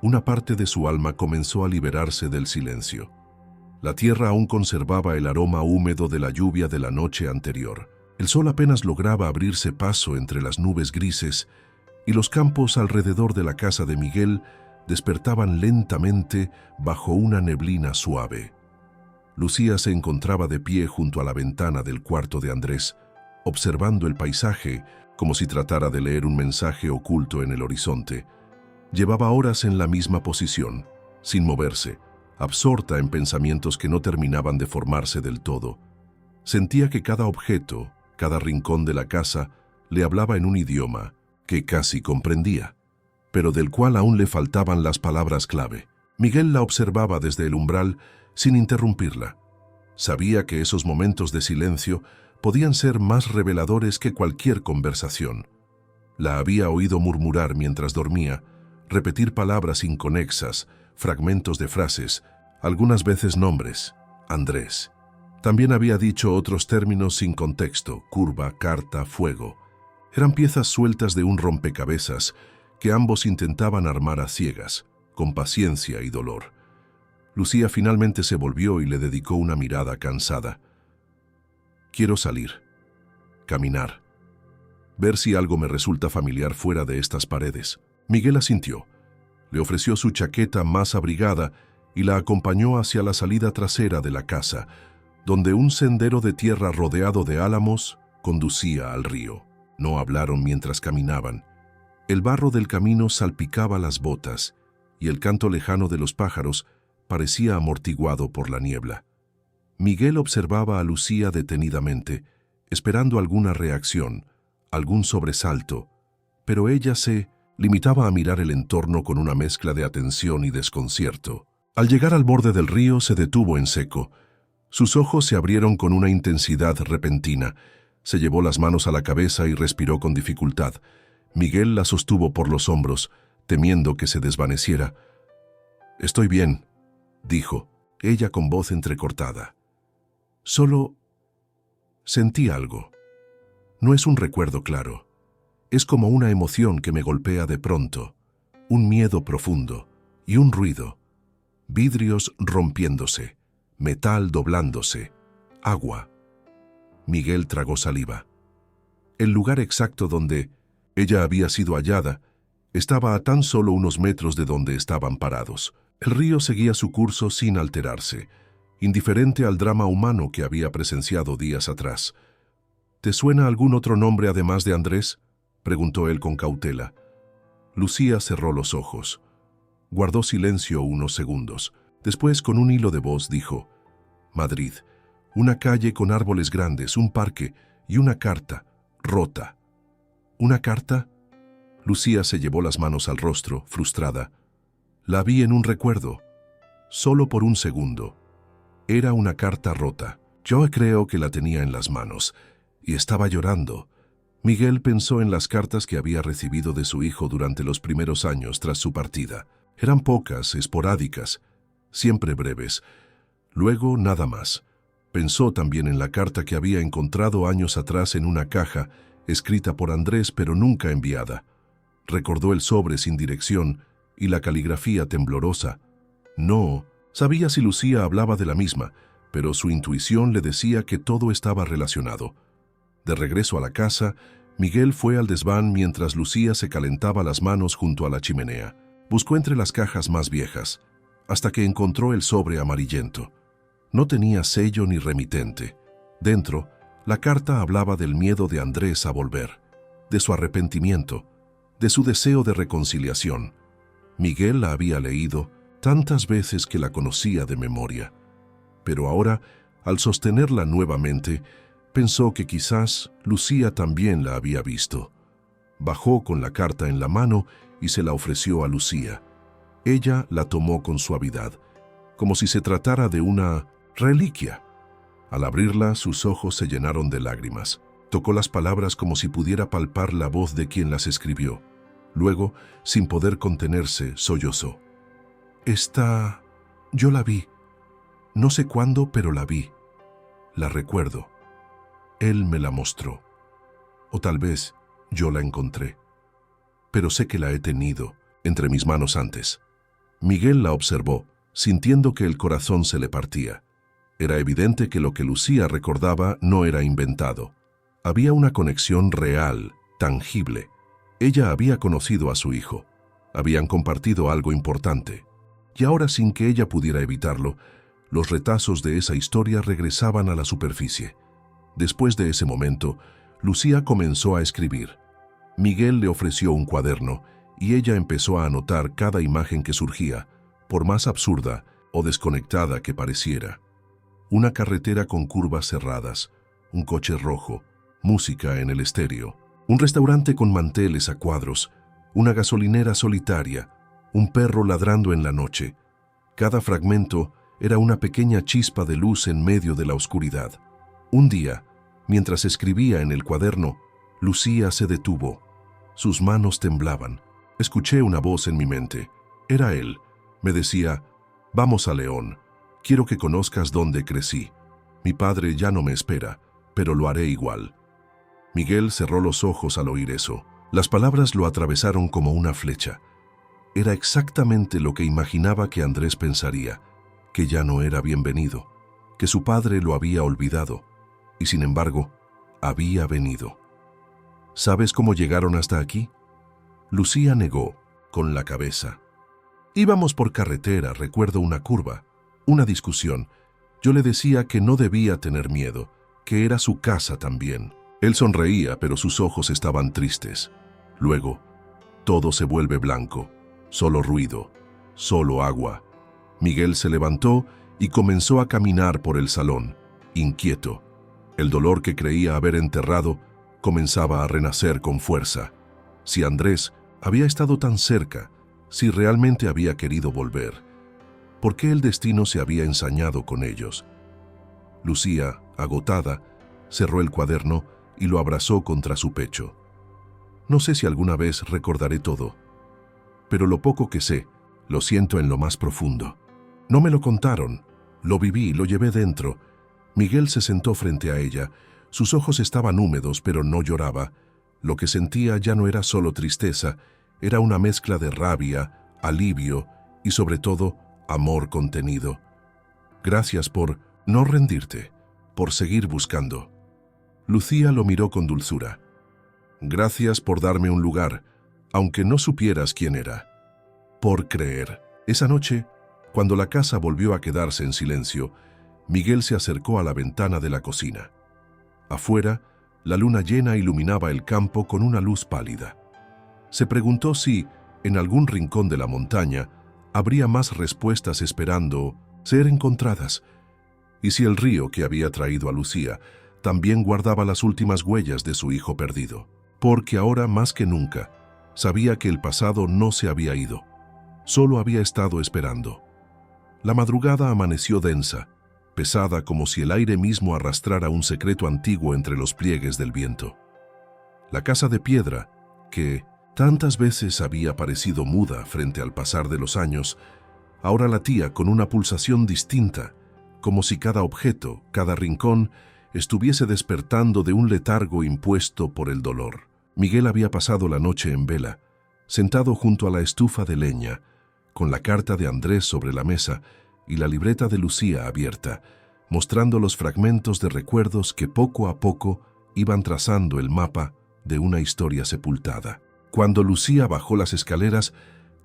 una parte de su alma comenzó a liberarse del silencio. La tierra aún conservaba el aroma húmedo de la lluvia de la noche anterior. El sol apenas lograba abrirse paso entre las nubes grises y los campos alrededor de la casa de Miguel despertaban lentamente bajo una neblina suave. Lucía se encontraba de pie junto a la ventana del cuarto de Andrés, observando el paisaje como si tratara de leer un mensaje oculto en el horizonte. Llevaba horas en la misma posición, sin moverse, absorta en pensamientos que no terminaban de formarse del todo. Sentía que cada objeto, cada rincón de la casa, le hablaba en un idioma que casi comprendía, pero del cual aún le faltaban las palabras clave. Miguel la observaba desde el umbral sin interrumpirla. Sabía que esos momentos de silencio podían ser más reveladores que cualquier conversación. La había oído murmurar mientras dormía, repetir palabras inconexas, fragmentos de frases, algunas veces nombres, Andrés. También había dicho otros términos sin contexto, curva, carta, fuego. Eran piezas sueltas de un rompecabezas que ambos intentaban armar a ciegas, con paciencia y dolor. Lucía finalmente se volvió y le dedicó una mirada cansada. Quiero salir, caminar, ver si algo me resulta familiar fuera de estas paredes. Miguel asintió. Le ofreció su chaqueta más abrigada y la acompañó hacia la salida trasera de la casa, donde un sendero de tierra rodeado de álamos conducía al río. No hablaron mientras caminaban. El barro del camino salpicaba las botas y el canto lejano de los pájaros parecía amortiguado por la niebla. Miguel observaba a Lucía detenidamente, esperando alguna reacción, algún sobresalto, pero ella se limitaba a mirar el entorno con una mezcla de atención y desconcierto. Al llegar al borde del río se detuvo en seco. Sus ojos se abrieron con una intensidad repentina. Se llevó las manos a la cabeza y respiró con dificultad. Miguel la sostuvo por los hombros, temiendo que se desvaneciera. «Estoy bien», dijo, ella con voz entrecortada. «Solo sentí algo. No es un recuerdo claro. Es como una emoción que me golpea de pronto, un miedo profundo y un ruido. Vidrios rompiéndose, metal doblándose, agua». Miguel tragó saliva. El lugar exacto donde ella había sido hallada estaba a tan solo unos metros de donde estaban parados. El río seguía su curso sin alterarse, indiferente al drama humano que había presenciado días atrás. «¿Te suena algún otro nombre además de Andrés?», preguntó él con cautela. Lucía cerró los ojos. Guardó silencio unos segundos. Después, con un hilo de voz, dijo: «Madrid, una calle con árboles grandes, un parque y una carta, rota». «¿Una carta?». Lucía se llevó las manos al rostro, frustrada. «La vi en un recuerdo, solo por un segundo. Era una carta rota. Yo creo que la tenía en las manos, y estaba llorando». Miguel pensó en las cartas que había recibido de su hijo durante los primeros años tras su partida. Eran pocas, esporádicas, siempre breves. Luego, nada más. Pensó también en la carta que había encontrado años atrás en una caja, escrita por Andrés pero nunca enviada. Recordó el sobre sin dirección y la caligrafía temblorosa. No sabía si Lucía hablaba de la misma, pero su intuición le decía que todo estaba relacionado. De regreso a la casa, Miguel fue al desván mientras Lucía se calentaba las manos junto a la chimenea. Buscó entre las cajas más viejas, hasta que encontró el sobre amarillento. No tenía sello ni remitente. Dentro, la carta hablaba del miedo de Andrés a volver, de su arrepentimiento, de su deseo de reconciliación. Miguel la había leído tantas veces que la conocía de memoria. Pero ahora, al sostenerla nuevamente, pensó que quizás Lucía también la había visto. Bajó con la carta en la mano y se la ofreció a Lucía. Ella la tomó con suavidad, como si se tratara de una reliquia. Al abrirla, sus ojos se llenaron de lágrimas. Tocó las palabras como si pudiera palpar la voz de quien las escribió. Luego, sin poder contenerse, sollozó. Yo la vi. No sé cuándo, pero la vi. La recuerdo. Él me la mostró. O tal vez yo la encontré. Pero sé que la he tenido entre mis manos antes. Miguel la observó, sintiendo que el corazón se le partía. Era evidente que lo que Lucía recordaba no era inventado. Había una conexión real, tangible. Ella había conocido a su hijo. Habían compartido algo importante. Y ahora, sin que ella pudiera evitarlo, los retazos de esa historia regresaban a la superficie. Después de ese momento, Lucía comenzó a escribir. Miguel le ofreció un cuaderno y ella empezó a anotar cada imagen que surgía, por más absurda o desconectada que pareciera. Una carretera con curvas cerradas, un coche rojo, música en el estéreo, un restaurante con manteles a cuadros, una gasolinera solitaria, un perro ladrando en la noche. Cada fragmento era una pequeña chispa de luz en medio de la oscuridad. Un día, mientras escribía en el cuaderno, Lucía se detuvo. Sus manos temblaban. Escuché una voz en mi mente. Era él. Me decía, «Vamos a León. Quiero que conozcas dónde crecí. Mi padre ya no me espera, pero lo haré igual». Miguel cerró los ojos al oír eso. Las palabras lo atravesaron como una flecha. Era exactamente lo que imaginaba que Andrés pensaría, que ya no era bienvenido, que su padre lo había olvidado, y sin embargo, había venido. ¿Sabes cómo llegaron hasta aquí? Lucía negó, con la cabeza. Íbamos por carretera, recuerdo una curva, una discusión. Yo le decía que no debía tener miedo, que era su casa también. Él sonreía, pero sus ojos estaban tristes. Luego, todo se vuelve blanco, solo ruido, solo agua. Miguel se levantó y comenzó a caminar por el salón, inquieto. El dolor que creía haber enterrado comenzaba a renacer con fuerza. Si Andrés había estado tan cerca, si realmente había querido volver, ¿por qué el destino se había ensañado con ellos? Lucía, agotada, cerró el cuaderno y lo abrazó contra su pecho. No sé si alguna vez recordaré todo, pero lo poco que sé, lo siento en lo más profundo. No me lo contaron, lo viví, lo llevé dentro. Miguel se sentó frente a ella. Sus ojos estaban húmedos, pero no lloraba. Lo que sentía ya no era solo tristeza, era una mezcla de rabia, alivio y sobre todo, amor contenido. Gracias por no rendirte, por seguir buscando. Lucía lo miró con dulzura. Gracias por darme un lugar, aunque no supieras quién era. Por creer. Esa noche, cuando la casa volvió a quedarse en silencio, Miguel se acercó a la ventana de la cocina. Afuera, la luna llena iluminaba el campo con una luz pálida. Se preguntó si, en algún rincón de la montaña, habría más respuestas esperando ser encontradas, y si el río que había traído a Lucía también guardaba las últimas huellas de su hijo perdido, porque ahora más que nunca sabía que el pasado no se había ido, solo había estado esperando. La madrugada amaneció densa, pesada como si el aire mismo arrastrara un secreto antiguo entre los pliegues del viento. La casa de piedra, que tantas veces había parecido muda frente al pasar de los años, ahora latía con una pulsación distinta, como si cada objeto, cada rincón, estuviese despertando de un letargo impuesto por el dolor. Miguel había pasado la noche en vela, sentado junto a la estufa de leña, con la carta de Andrés sobre la mesa y la libreta de Lucía abierta, mostrando los fragmentos de recuerdos que poco a poco iban trazando el mapa de una historia sepultada. Cuando Lucía bajó las escaleras,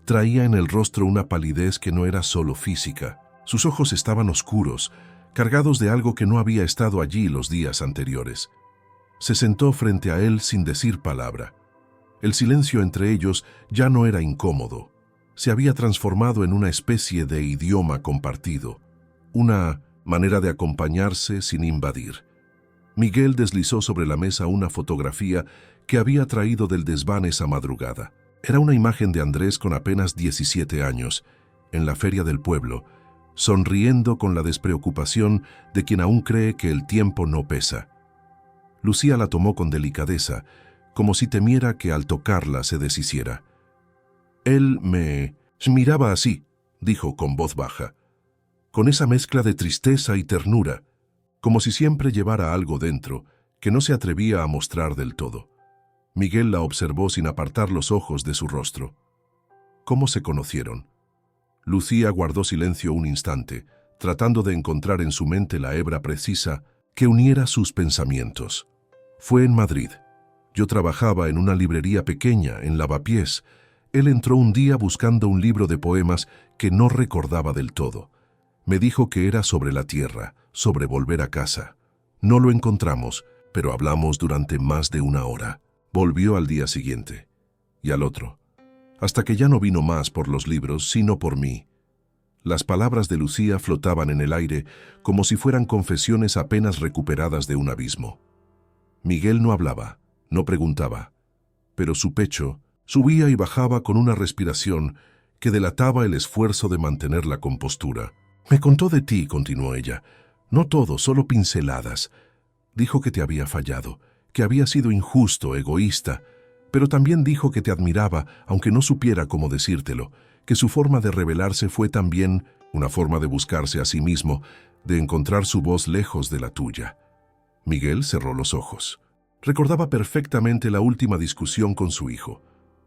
traía en el rostro una palidez que no era solo física. Sus ojos estaban oscuros, cargados de algo que no había estado allí los días anteriores. Se sentó frente a él sin decir palabra. El silencio entre ellos ya no era incómodo. Se había transformado en una especie de idioma compartido, una manera de acompañarse sin invadir. Miguel deslizó sobre la mesa una fotografía que había traído del desván esa madrugada. Era una imagen de Andrés con apenas 17 años, en la feria del pueblo, sonriendo con la despreocupación de quien aún cree que el tiempo no pesa. Lucía la tomó con delicadeza, como si temiera que al tocarla se deshiciera. Él me miraba así, dijo con voz baja, con esa mezcla de tristeza y ternura, como si siempre llevara algo dentro que no se atrevía a mostrar del todo. Miguel la observó sin apartar los ojos de su rostro. ¿Cómo se conocieron? Lucía guardó silencio un instante, tratando de encontrar en su mente la hebra precisa que uniera sus pensamientos. Fue en Madrid. Yo trabajaba en una librería pequeña, en Lavapiés. Él entró un día buscando un libro de poemas que no recordaba del todo. Me dijo que era sobre la tierra, sobre volver a casa. No lo encontramos, pero hablamos durante más de 1 hora. Volvió al día siguiente, y al otro, hasta que ya no vino más por los libros, sino por mí. Las palabras de Lucía flotaban en el aire como si fueran confesiones apenas recuperadas de un abismo. Miguel no hablaba, no preguntaba, pero su pecho subía y bajaba con una respiración que delataba el esfuerzo de mantener la compostura. «Me contó de ti», continuó ella. «No todo, solo pinceladas. Dijo que te había fallado, que había sido injusto, egoísta, pero también dijo que te admiraba, aunque no supiera cómo decírtelo, que su forma de revelarse fue también una forma de buscarse a sí mismo, de encontrar su voz lejos de la tuya». Miguel cerró los ojos. Recordaba perfectamente la última discusión con su hijo.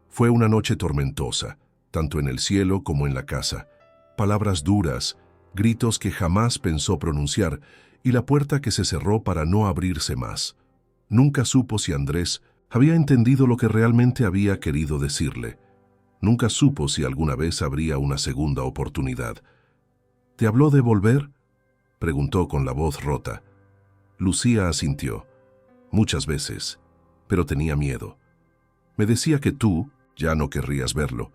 Fue una noche tormentosa, tanto en el cielo como en la casa. Palabras duras, gritos que jamás pensó pronunciar y la puerta que se cerró para no abrirse más. Nunca supo si Andrés había entendido lo que realmente había querido decirle. Nunca supo si alguna vez habría una segunda oportunidad. «¿Te habló de volver?», preguntó con la voz rota. Lucía asintió. «Muchas veces, pero tenía miedo. Me decía que tú ya no querrías verlo,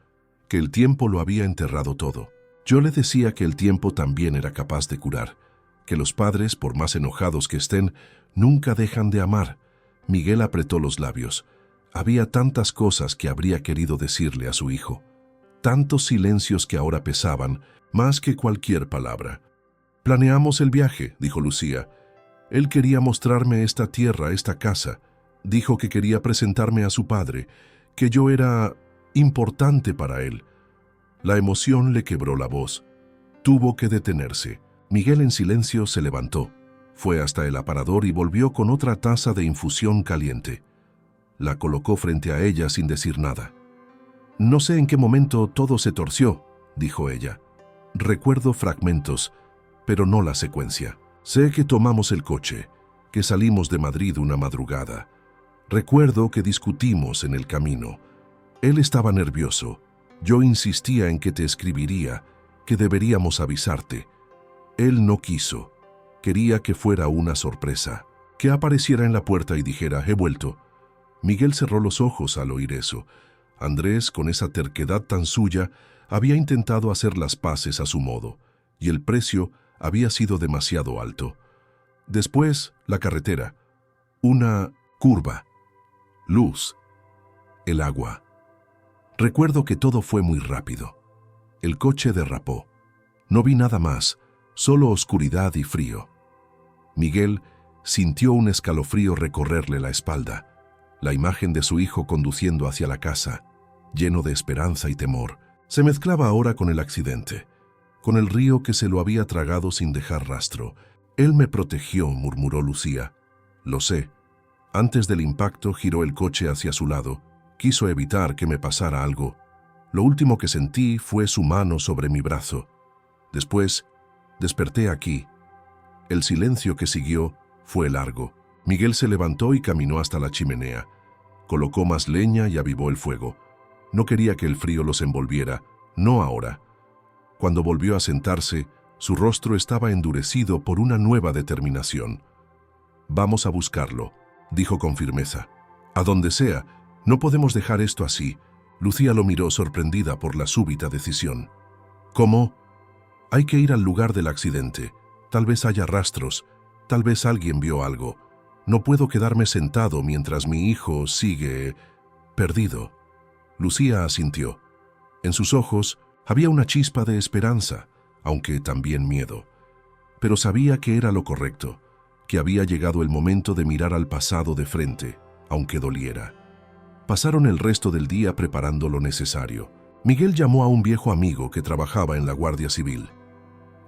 que el tiempo lo había enterrado todo. Yo le decía que el tiempo también era capaz de curar, que los padres, por más enojados que estén, nunca dejan de amar». Miguel apretó los labios. Había tantas cosas que habría querido decirle a su hijo, tantos silencios que ahora pesaban más que cualquier palabra. «Planeamos el viaje», dijo Lucía. «Él quería mostrarme esta tierra, esta casa. Dijo que quería presentarme a su padre, que yo era importante para él». La emoción le quebró la voz. Tuvo que detenerse. Miguel en silencio se levantó. Fue hasta el aparador y volvió con otra taza de infusión caliente. La colocó frente a ella sin decir nada. «No sé en qué momento todo se torció», dijo ella. «Recuerdo fragmentos, pero no la secuencia. Sé que tomamos el coche, que salimos de Madrid una madrugada. Recuerdo que discutimos en el camino. Él estaba nervioso. Yo insistía en que te escribiría, que deberíamos avisarte. Él no quiso. Quería que fuera una sorpresa, que apareciera en la puerta y dijera: «He vuelto». Miguel cerró los ojos al oír eso. Andrés, con esa terquedad tan suya, había intentado hacer las paces a su modo, y el precio había sido demasiado alto. Después, la carretera. Una curva. Luz. El agua. Recuerdo que todo fue muy rápido. El coche derrapó. No vi nada más, solo oscuridad y frío. Miguel sintió un escalofrío recorrerle la espalda. La imagen de su hijo conduciendo hacia la casa, lleno de esperanza y temor, se mezclaba ahora con el accidente, con el río que se lo había tragado sin dejar rastro. «Él me protegió», murmuró Lucía. «Lo sé». Antes del impacto giró el coche hacia su lado. Quiso evitar que me pasara algo. Lo último que sentí fue su mano sobre mi brazo. Después, desperté aquí. El silencio que siguió fue largo. Miguel se levantó y caminó hasta la chimenea. Colocó más leña y avivó el fuego. No quería que el frío los envolviera, no ahora. Cuando volvió a sentarse, su rostro estaba endurecido por una nueva determinación. «Vamos a buscarlo», dijo con firmeza. «A donde sea, no podemos dejar esto así». Lucía lo miró sorprendida por la súbita decisión. «¿Cómo?» «Hay que ir al lugar del accidente. Tal vez haya rastros, tal vez alguien vio algo. No puedo quedarme sentado mientras mi hijo sigue perdido». Lucía asintió. En sus ojos había una chispa de esperanza, aunque también miedo. Pero sabía que era lo correcto, que había llegado el momento de mirar al pasado de frente, aunque doliera. Pasaron el resto del día preparando lo necesario. Miguel llamó a un viejo amigo que trabajaba en la Guardia Civil.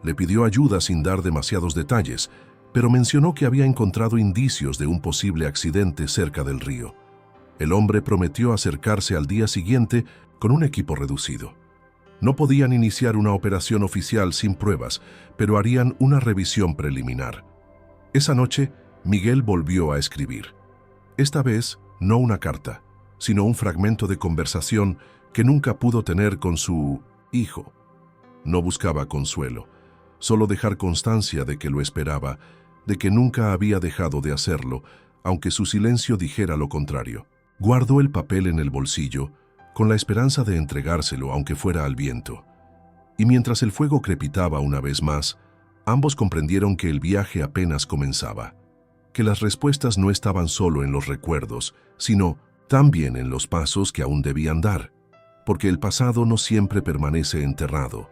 Le pidió ayuda sin dar demasiados detalles, pero mencionó que había encontrado indicios de un posible accidente cerca del río. El hombre prometió acercarse al día siguiente con un equipo reducido. No podían iniciar una operación oficial sin pruebas, pero harían una revisión preliminar. Esa noche, Miguel volvió a escribir. Esta vez, no una carta, sino un fragmento de conversación que nunca pudo tener con su hijo. No buscaba consuelo, solo dejar constancia de que lo esperaba, de que nunca había dejado de hacerlo, aunque su silencio dijera lo contrario. Guardó el papel en el bolsillo, con la esperanza de entregárselo aunque fuera al viento. Y mientras el fuego crepitaba una vez más, ambos comprendieron que el viaje apenas comenzaba, que las respuestas no estaban solo en los recuerdos, sino también en los pasos que aún debían dar, porque el pasado no siempre permanece enterrado.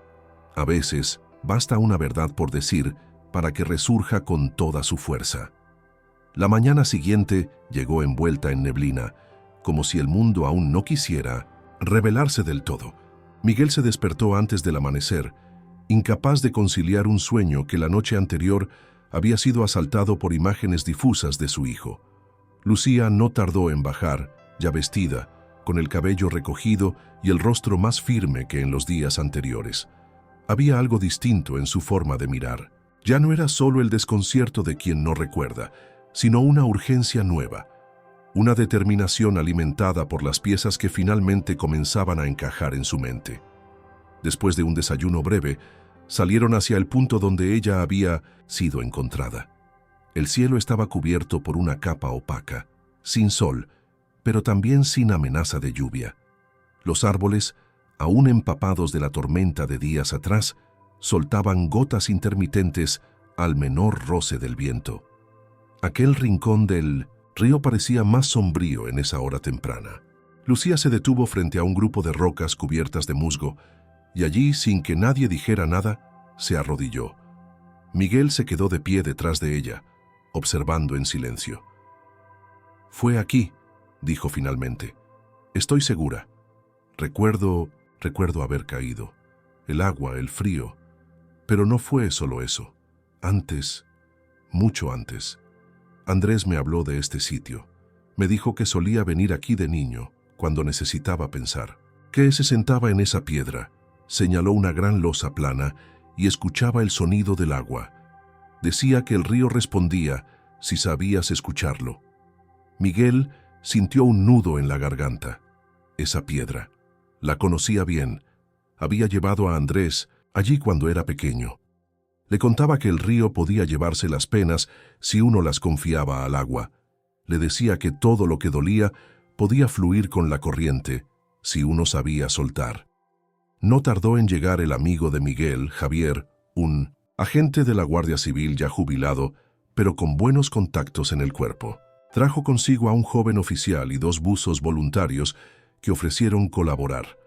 A veces, basta una verdad por decir para que resurja con toda su fuerza. La mañana siguiente llegó envuelta en neblina, como si el mundo aún no quisiera revelarse del todo. Miguel se despertó antes del amanecer, incapaz de conciliar un sueño que la noche anterior había sido asaltado por imágenes difusas de su hijo. Lucía no tardó en bajar, ya vestida, con el cabello recogido y el rostro más firme que en los días anteriores. Había algo distinto en su forma de mirar. Ya no era solo el desconcierto de quien no recuerda, sino una urgencia nueva, una determinación alimentada por las piezas que finalmente comenzaban a encajar en su mente. Después de un desayuno breve, salieron hacia el punto donde ella había sido encontrada. El cielo estaba cubierto por una capa opaca, sin sol, pero también sin amenaza de lluvia. Los árboles, aún empapados de la tormenta de días atrás, soltaban gotas intermitentes al menor roce del viento. Aquel rincón del río parecía más sombrío en esa hora temprana. Lucía se detuvo frente a un grupo de rocas cubiertas de musgo, y allí, sin que nadie dijera nada, se arrodilló. Miguel se quedó de pie detrás de ella, observando en silencio. «Fue aquí», dijo finalmente. «Estoy segura. Recuerdo haber caído. El agua, el frío. Pero no fue solo eso. Antes, mucho antes, Andrés me habló de este sitio. Me dijo que solía venir aquí de niño, cuando necesitaba pensar. Que se sentaba en esa piedra, señaló una gran losa plana y escuchaba el sonido del agua. Decía que el río respondía si sabías escucharlo». Miguel sintió un nudo en la garganta. Esa piedra. La conocía bien. Había llevado a Andrés allí cuando era pequeño. Le contaba que el río podía llevarse las penas si uno las confiaba al agua. Le decía que todo lo que dolía podía fluir con la corriente si uno sabía soltar. No tardó en llegar el amigo de Miguel, Javier, un agente de la Guardia Civil ya jubilado, pero con buenos contactos en el cuerpo. Trajo consigo a un joven oficial y 2 buzos voluntarios que ofrecieron colaborar.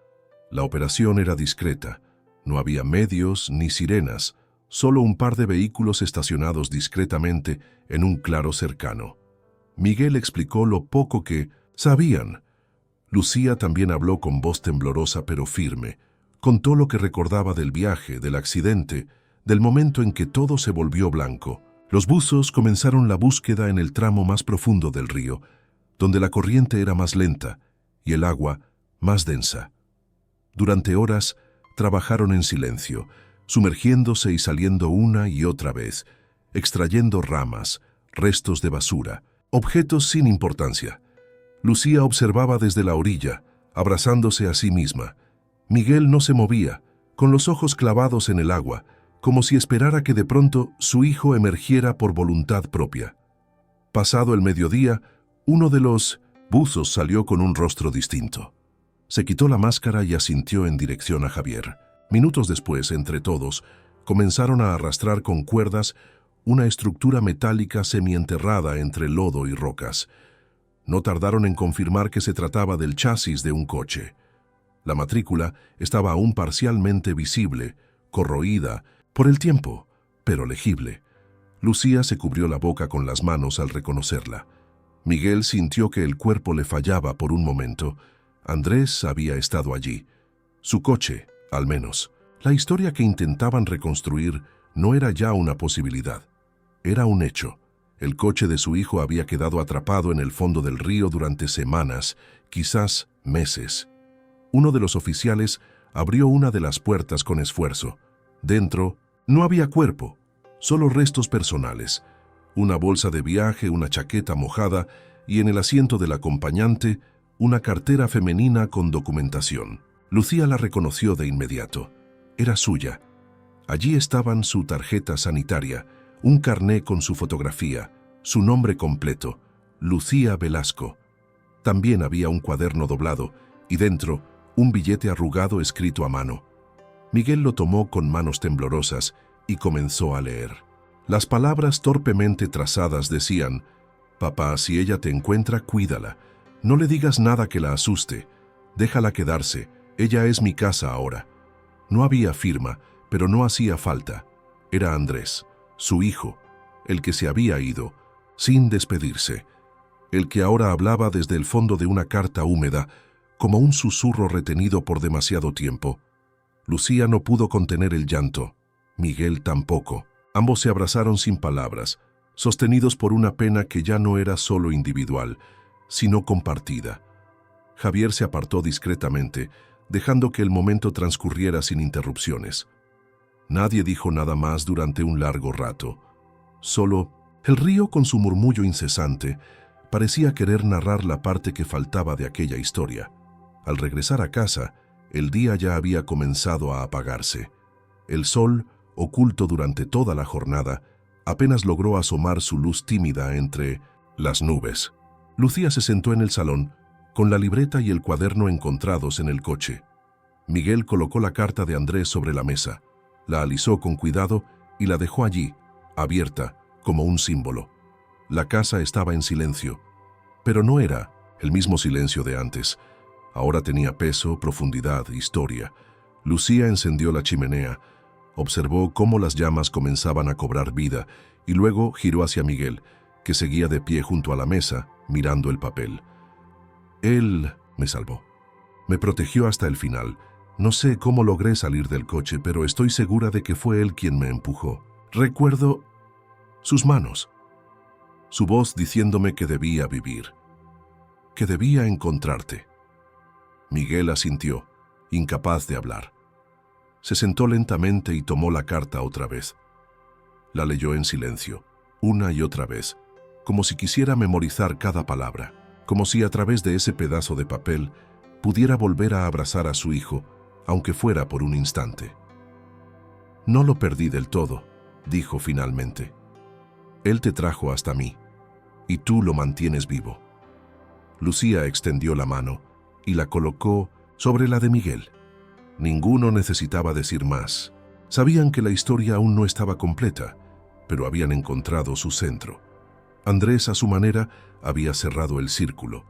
La operación era discreta. No había medios ni sirenas, solo un par de vehículos estacionados discretamente en un claro cercano. Miguel explicó lo poco que sabían. Lucía también habló con voz temblorosa pero firme. Contó lo que recordaba del viaje, del accidente, del momento en que todo se volvió blanco. Los buzos comenzaron la búsqueda en el tramo más profundo del río, donde la corriente era más lenta y el agua más densa. Durante horas trabajaron en silencio, sumergiéndose y saliendo una y otra vez, extrayendo ramas, restos de basura, objetos sin importancia. Lucía observaba desde la orilla, abrazándose a sí misma. Miguel no se movía, con los ojos clavados en el agua, como si esperara que de pronto su hijo emergiera por voluntad propia. Pasado el mediodía, uno de los buzos salió con un rostro distinto. Se quitó la máscara y asintió en dirección a Javier. Minutos después, entre todos, comenzaron a arrastrar con cuerdas una estructura metálica semienterrada entre lodo y rocas. No tardaron en confirmar que se trataba del chasis de un coche. La matrícula estaba aún parcialmente visible, corroída por el tiempo, pero legible. Lucía se cubrió la boca con las manos al reconocerla. Miguel sintió que el cuerpo le fallaba por un momento. Andrés había estado allí. Su coche, al menos. La historia que intentaban reconstruir no era ya una posibilidad. Era un hecho. El coche de su hijo había quedado atrapado en el fondo del río durante semanas, quizás meses. Uno de los oficiales abrió una de las puertas con esfuerzo. Dentro no había cuerpo, solo restos personales. Una bolsa de viaje, una chaqueta mojada y en el asiento del acompañante, una cartera femenina con documentación. Lucía la reconoció de inmediato. Era suya. Allí estaban su tarjeta sanitaria, un carné con su fotografía, su nombre completo, Lucía Velasco. También había un cuaderno doblado y dentro un billete arrugado escrito a mano. Miguel lo tomó con manos temblorosas y comenzó a leer. Las palabras torpemente trazadas decían: «Papá, si ella te encuentra, cuídala. No le digas nada que la asuste. Déjala quedarse. Ella es mi casa ahora». No había firma, pero no hacía falta. Era Andrés, su hijo, el que se había ido, sin despedirse. El que ahora hablaba desde el fondo de una carta húmeda, como un susurro retenido por demasiado tiempo. Lucía no pudo contener el llanto. Miguel tampoco. Ambos se abrazaron sin palabras, sostenidos por una pena que ya no era solo individual, sino compartida. Javier se apartó discretamente, dejando que el momento transcurriera sin interrupciones. Nadie dijo nada más durante un largo rato. Solo el río, con su murmullo incesante, parecía querer narrar la parte que faltaba de aquella historia. Al regresar a casa, el día ya había comenzado a apagarse. El sol, oculto durante toda la jornada, apenas logró asomar su luz tímida entre las nubes. Lucía se sentó en el salón, con la libreta y el cuaderno encontrados en el coche. Miguel colocó la carta de Andrés sobre la mesa, la alisó con cuidado y la dejó allí, abierta, como un símbolo. La casa estaba en silencio, pero no era el mismo silencio de antes. Ahora tenía peso, profundidad, historia. Lucía encendió la chimenea, observó cómo las llamas comenzaban a cobrar vida y luego giró hacia Miguel, que seguía de pie junto a la mesa, mirando el papel. Él me salvó. Me protegió hasta el final. No sé cómo logré salir del coche, pero estoy segura de que fue él quien me empujó. Recuerdo sus manos, su voz diciéndome que debía vivir, que debía encontrarte. Miguel asintió, incapaz de hablar. Se sentó lentamente y tomó la carta otra vez. La leyó en silencio, una y otra vez, como si quisiera memorizar cada palabra, como si a través de ese pedazo de papel pudiera volver a abrazar a su hijo, aunque fuera por un instante. «No lo perdí del todo», dijo finalmente. «Él te trajo hasta mí, y tú lo mantienes vivo». Lucía extendió la mano y la colocó sobre la de Miguel. Ninguno necesitaba decir más. Sabían que la historia aún no estaba completa, pero habían encontrado su centro. Andrés, a su manera, había cerrado el círculo,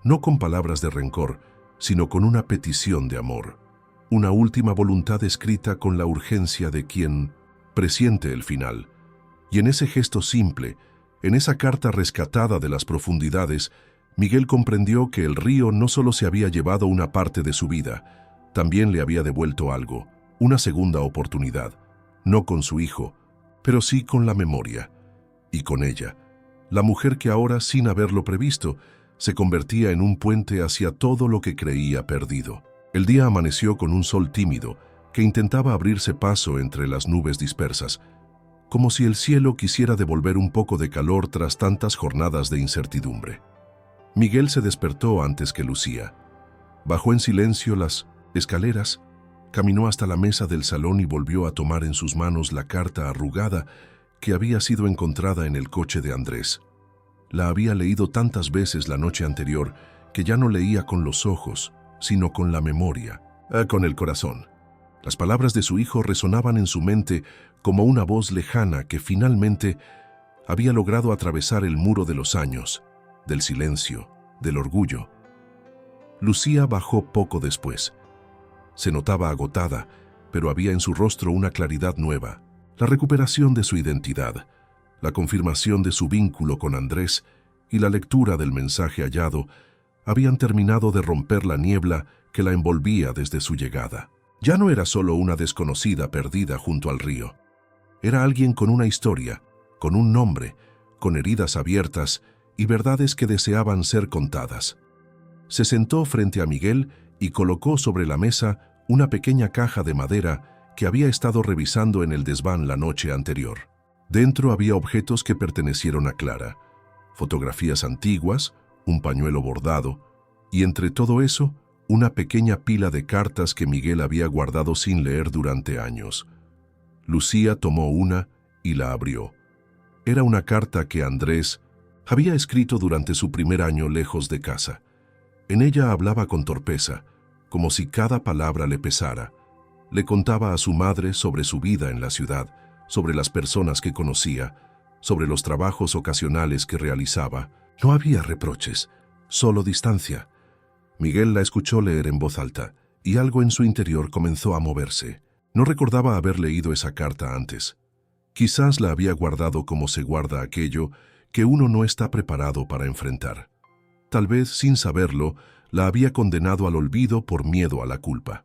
no con palabras de rencor, sino con una petición de amor, una última voluntad escrita con la urgencia de quien presiente el final. Y en ese gesto simple, en esa carta rescatada de las profundidades, Miguel comprendió que el río no solo se había llevado una parte de su vida, también le había devuelto algo, una segunda oportunidad, no con su hijo, pero sí con la memoria, y con ella, la mujer que ahora, sin haberlo previsto, se convertía en un puente hacia todo lo que creía perdido. El día amaneció con un sol tímido que intentaba abrirse paso entre las nubes dispersas, como si el cielo quisiera devolver un poco de calor tras tantas jornadas de incertidumbre. Miguel se despertó antes que Lucía. Bajó en silencio las escaleras, caminó hasta la mesa del salón y volvió a tomar en sus manos la carta arrugada que había sido encontrada en el coche de Andrés. La había leído tantas veces la noche anterior que ya no leía con los ojos, sino con la memoria, con el corazón. Las palabras de su hijo resonaban en su mente como una voz lejana que finalmente había logrado atravesar el muro de los años, del silencio, del orgullo. Lucía bajó poco después. Se notaba agotada, pero había en su rostro una claridad nueva, la recuperación de su identidad, la confirmación de su vínculo con Andrés y la lectura del mensaje hallado habían terminado de romper la niebla que la envolvía desde su llegada. Ya no era solo una desconocida perdida junto al río. Era alguien con una historia, con un nombre, con heridas abiertas y verdades que deseaban ser contadas. Se sentó frente a Miguel y colocó sobre la mesa una pequeña caja de madera que había estado revisando en el desván la noche anterior. Dentro había objetos que pertenecieron a Clara, fotografías antiguas, un pañuelo bordado, y entre todo eso, una pequeña pila de cartas que Miguel había guardado sin leer durante años. Lucía tomó una y la abrió. Era una carta que Andrés había escrito durante su primer año lejos de casa. En ella hablaba con torpeza, como si cada palabra le pesara. Le contaba a su madre sobre su vida en la ciudad, sobre las personas que conocía, sobre los trabajos ocasionales que realizaba. No había reproches, solo distancia. Miguel la escuchó leer en voz alta, y algo en su interior comenzó a moverse. No recordaba haber leído esa carta antes. Quizás la había guardado como se guarda aquello que uno no está preparado para enfrentar. Tal vez, sin saberlo, la había condenado al olvido por miedo a la culpa.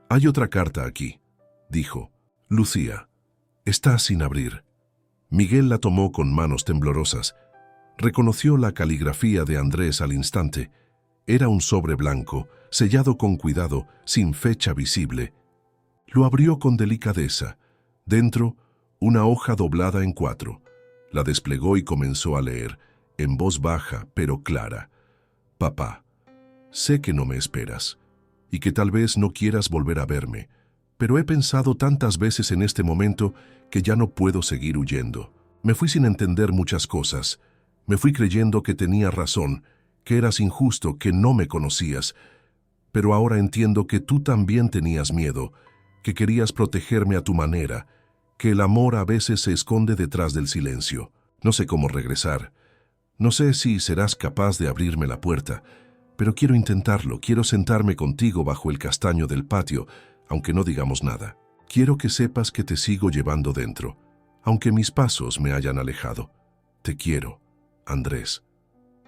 «Hay otra carta aquí», dijo. «Lucía, está sin abrir». Miguel la tomó con manos temblorosas. Reconoció la caligrafía de Andrés al instante. Era un sobre blanco, sellado con cuidado, sin fecha visible. Lo abrió con delicadeza. Dentro, una hoja doblada en 4. La desplegó y comenzó a leer, en voz baja pero clara. «Papá, sé que no me esperas, y que tal vez no quieras volver a verme, pero he pensado tantas veces en este momento que ya no puedo seguir huyendo. Me fui sin entender muchas cosas. Me fui creyendo que tenía razón, que eras injusto, que no me conocías. Pero ahora entiendo que tú también tenías miedo, que querías protegerme a tu manera, que el amor a veces se esconde detrás del silencio. No sé cómo regresar. No sé si serás capaz de abrirme la puerta, pero quiero intentarlo. Quiero sentarme contigo bajo el castaño del patio, aunque no digamos nada. Quiero que sepas que te sigo llevando dentro, aunque mis pasos me hayan alejado. Te quiero, Andrés».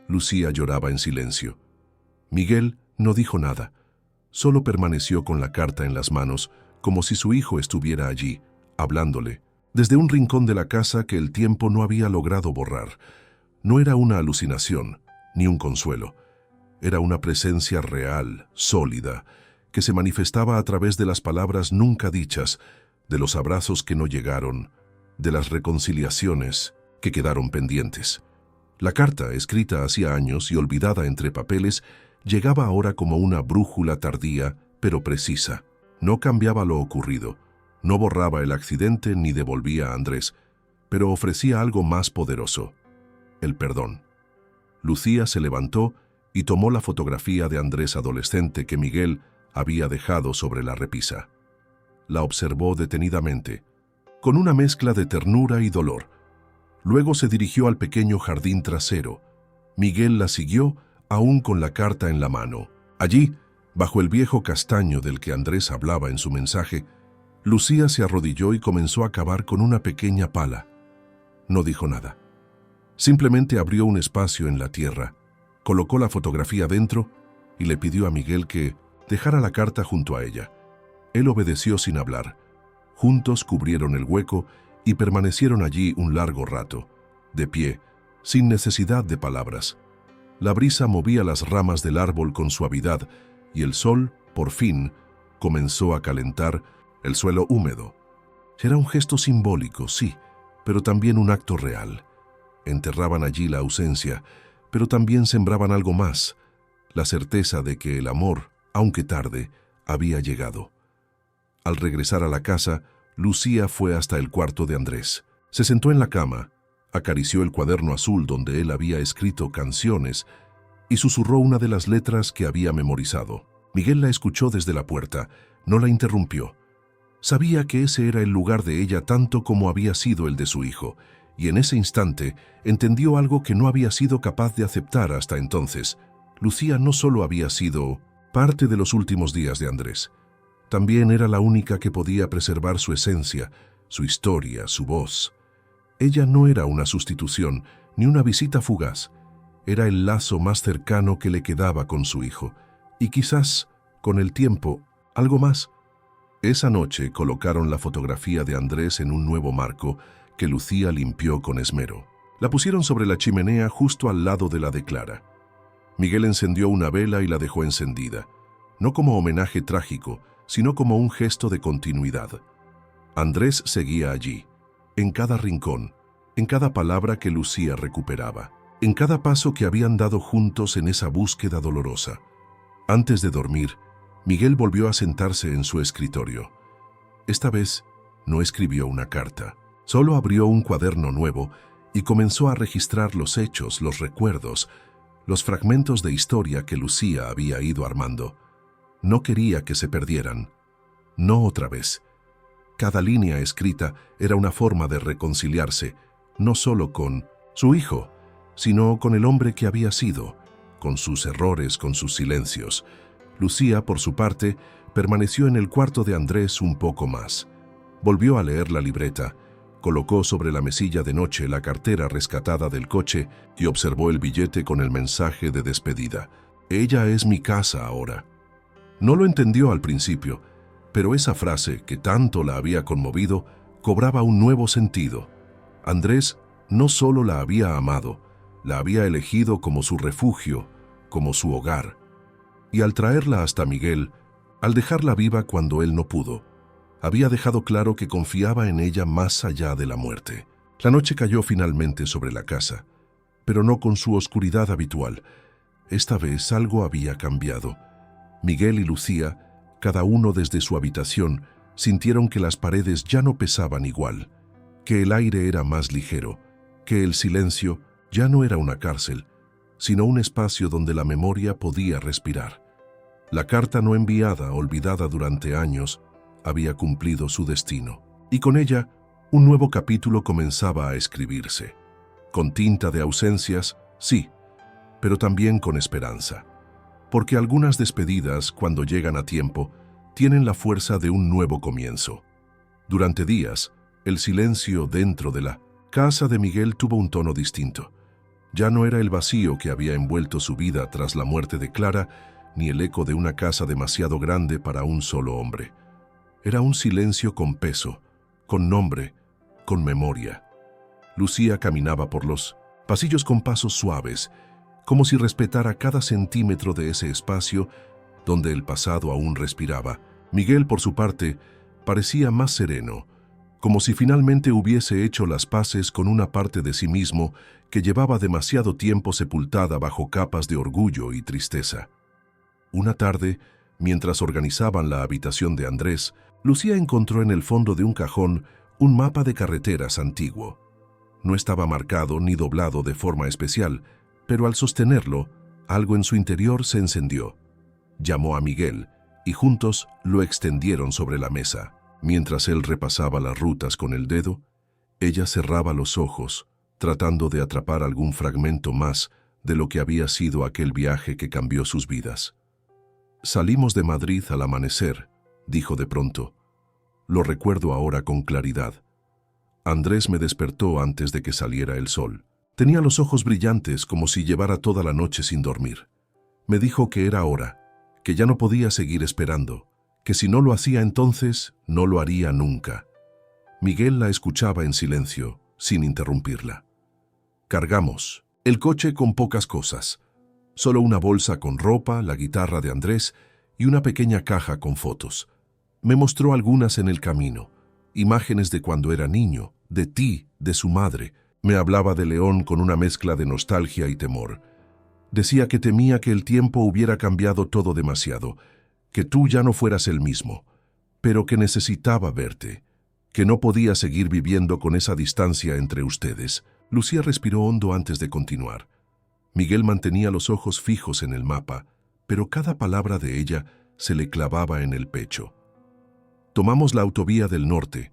Lucía lloraba en silencio. Miguel no dijo nada. Solo permaneció con la carta en las manos, como si su hijo estuviera allí, hablándole, desde un rincón de la casa que el tiempo no había logrado borrar. No era una alucinación, ni un consuelo. Era una presencia real, sólida, que se manifestaba a través de las palabras nunca dichas, de los abrazos que no llegaron, de las reconciliaciones que quedaron pendientes. La carta, escrita hacía años y olvidada entre papeles, llegaba ahora como una brújula tardía, pero precisa. No cambiaba lo ocurrido, no borraba el accidente ni devolvía a Andrés, pero ofrecía algo más poderoso: el perdón. Lucía se levantó y tomó la fotografía de Andrés adolescente que Miguel había dejado sobre la repisa. La observó detenidamente, con una mezcla de ternura y dolor. Luego se dirigió al pequeño jardín trasero. Miguel la siguió, aún con la carta en la mano. Allí, bajo el viejo castaño del que Andrés hablaba en su mensaje, Lucía se arrodilló y comenzó a cavar con una pequeña pala. No dijo nada. Simplemente abrió un espacio en la tierra, colocó la fotografía dentro y le pidió a Miguel que dejara la carta junto a ella. Él obedeció sin hablar. Juntos cubrieron el hueco y permanecieron allí un largo rato, de pie, sin necesidad de palabras. La brisa movía las ramas del árbol con suavidad y el sol, por fin, comenzó a calentar el suelo húmedo. Era un gesto simbólico, sí, pero también un acto real. Enterraban allí la ausencia, pero también sembraban algo más, la certeza de que el amor, aunque tarde, había llegado. Al regresar a la casa, Lucía fue hasta el cuarto de Andrés. Se sentó en la cama, acarició el cuaderno azul donde él había escrito canciones y susurró una de las letras que había memorizado. Miguel la escuchó desde la puerta, no la interrumpió. Sabía que ese era el lugar de ella tanto como había sido el de su hijo, y en ese instante entendió algo que no había sido capaz de aceptar hasta entonces. Lucía no solo había sido parte de los últimos días de Andrés, también era la única que podía preservar su esencia, su historia, su voz. Ella no era una sustitución, ni una visita fugaz. Era el lazo más cercano que le quedaba con su hijo, y quizás con el tiempo, algo más. Esa noche colocaron la fotografía de Andrés en un nuevo marco que Lucía limpió con esmero. La pusieron sobre la chimenea justo al lado de la de Clara. Miguel encendió una vela y la dejó encendida, no como homenaje trágico, sino como un gesto de continuidad. Andrés seguía allí, en cada rincón, en cada palabra que Lucía recuperaba, en cada paso que habían dado juntos en esa búsqueda dolorosa. Antes de dormir, Miguel volvió a sentarse en su escritorio. Esta vez no escribió una carta, solo abrió un cuaderno nuevo y comenzó a registrar los hechos, los recuerdos, los fragmentos de historia que Lucía había ido armando. No quería que se perdieran. No otra vez. Cada línea escrita era una forma de reconciliarse, no solo con su hijo, sino con el hombre que había sido, con sus errores, con sus silencios. Lucía, por su parte, permaneció en el cuarto de Andrés un poco más. Volvió a leer la libreta, colocó sobre la mesilla de noche la cartera rescatada del coche y observó el billete con el mensaje de despedida. «Ella es mi casa ahora». No lo entendió al principio, pero esa frase, que tanto la había conmovido, cobraba un nuevo sentido. Andrés no solo la había amado, la había elegido como su refugio, como su hogar. Y al traerla hasta Miguel, al dejarla viva cuando él no pudo, había dejado claro que confiaba en ella más allá de la muerte. La noche cayó finalmente sobre la casa, pero no con su oscuridad habitual. Esta vez algo había cambiado. Miguel y Lucía, cada uno desde su habitación, sintieron que las paredes ya no pesaban igual, que el aire era más ligero, que el silencio ya no era una cárcel, sino un espacio donde la memoria podía respirar. La carta no enviada, olvidada durante años, había cumplido su destino, y con ella un nuevo capítulo comenzaba a escribirse. Con tinta de ausencias, sí, pero también con esperanza. Porque algunas despedidas, cuando llegan a tiempo, tienen la fuerza de un nuevo comienzo. Durante días, el silencio dentro de la casa de Miguel tuvo un tono distinto. Ya no era el vacío que había envuelto su vida tras la muerte de Clara, ni el eco de una casa demasiado grande para un solo hombre. Era un silencio con peso, con nombre, con memoria. Lucía caminaba por los pasillos con pasos suaves, como si respetara cada centímetro de ese espacio donde el pasado aún respiraba. Miguel, por su parte, parecía más sereno, como si finalmente hubiese hecho las paces con una parte de sí mismo que llevaba demasiado tiempo sepultada bajo capas de orgullo y tristeza. Una tarde, mientras organizaban la habitación de Andrés, Lucía encontró en el fondo de un cajón un mapa de carreteras antiguo. No estaba marcado ni doblado de forma especial, pero al sostenerlo, algo en su interior se encendió. Llamó a Miguel y juntos lo extendieron sobre la mesa. Mientras él repasaba las rutas con el dedo, ella cerraba los ojos, tratando de atrapar algún fragmento más de lo que había sido aquel viaje que cambió sus vidas. «Salimos de Madrid al amanecer», dijo de pronto. «Lo recuerdo ahora con claridad. Andrés me despertó antes de que saliera el sol. Tenía los ojos brillantes como si llevara toda la noche sin dormir. Me dijo que era hora, que ya no podía seguir esperando, que si no lo hacía entonces, no lo haría nunca». Miguel la escuchaba en silencio, sin interrumpirla. Cargamos el coche con pocas cosas. Solo una bolsa con ropa, la guitarra de Andrés y una pequeña caja con fotos. Me mostró algunas en el camino, imágenes de cuando era niño, de ti, de su madre. Me hablaba de León con una mezcla de nostalgia y temor. Decía que temía que el tiempo hubiera cambiado todo demasiado, que tú ya no fueras el mismo, pero que necesitaba verte, que no podía seguir viviendo con esa distancia entre ustedes. Lucía respiró hondo antes de continuar. Miguel mantenía los ojos fijos en el mapa, pero cada palabra de ella se le clavaba en el pecho. Tomamos la autovía del norte.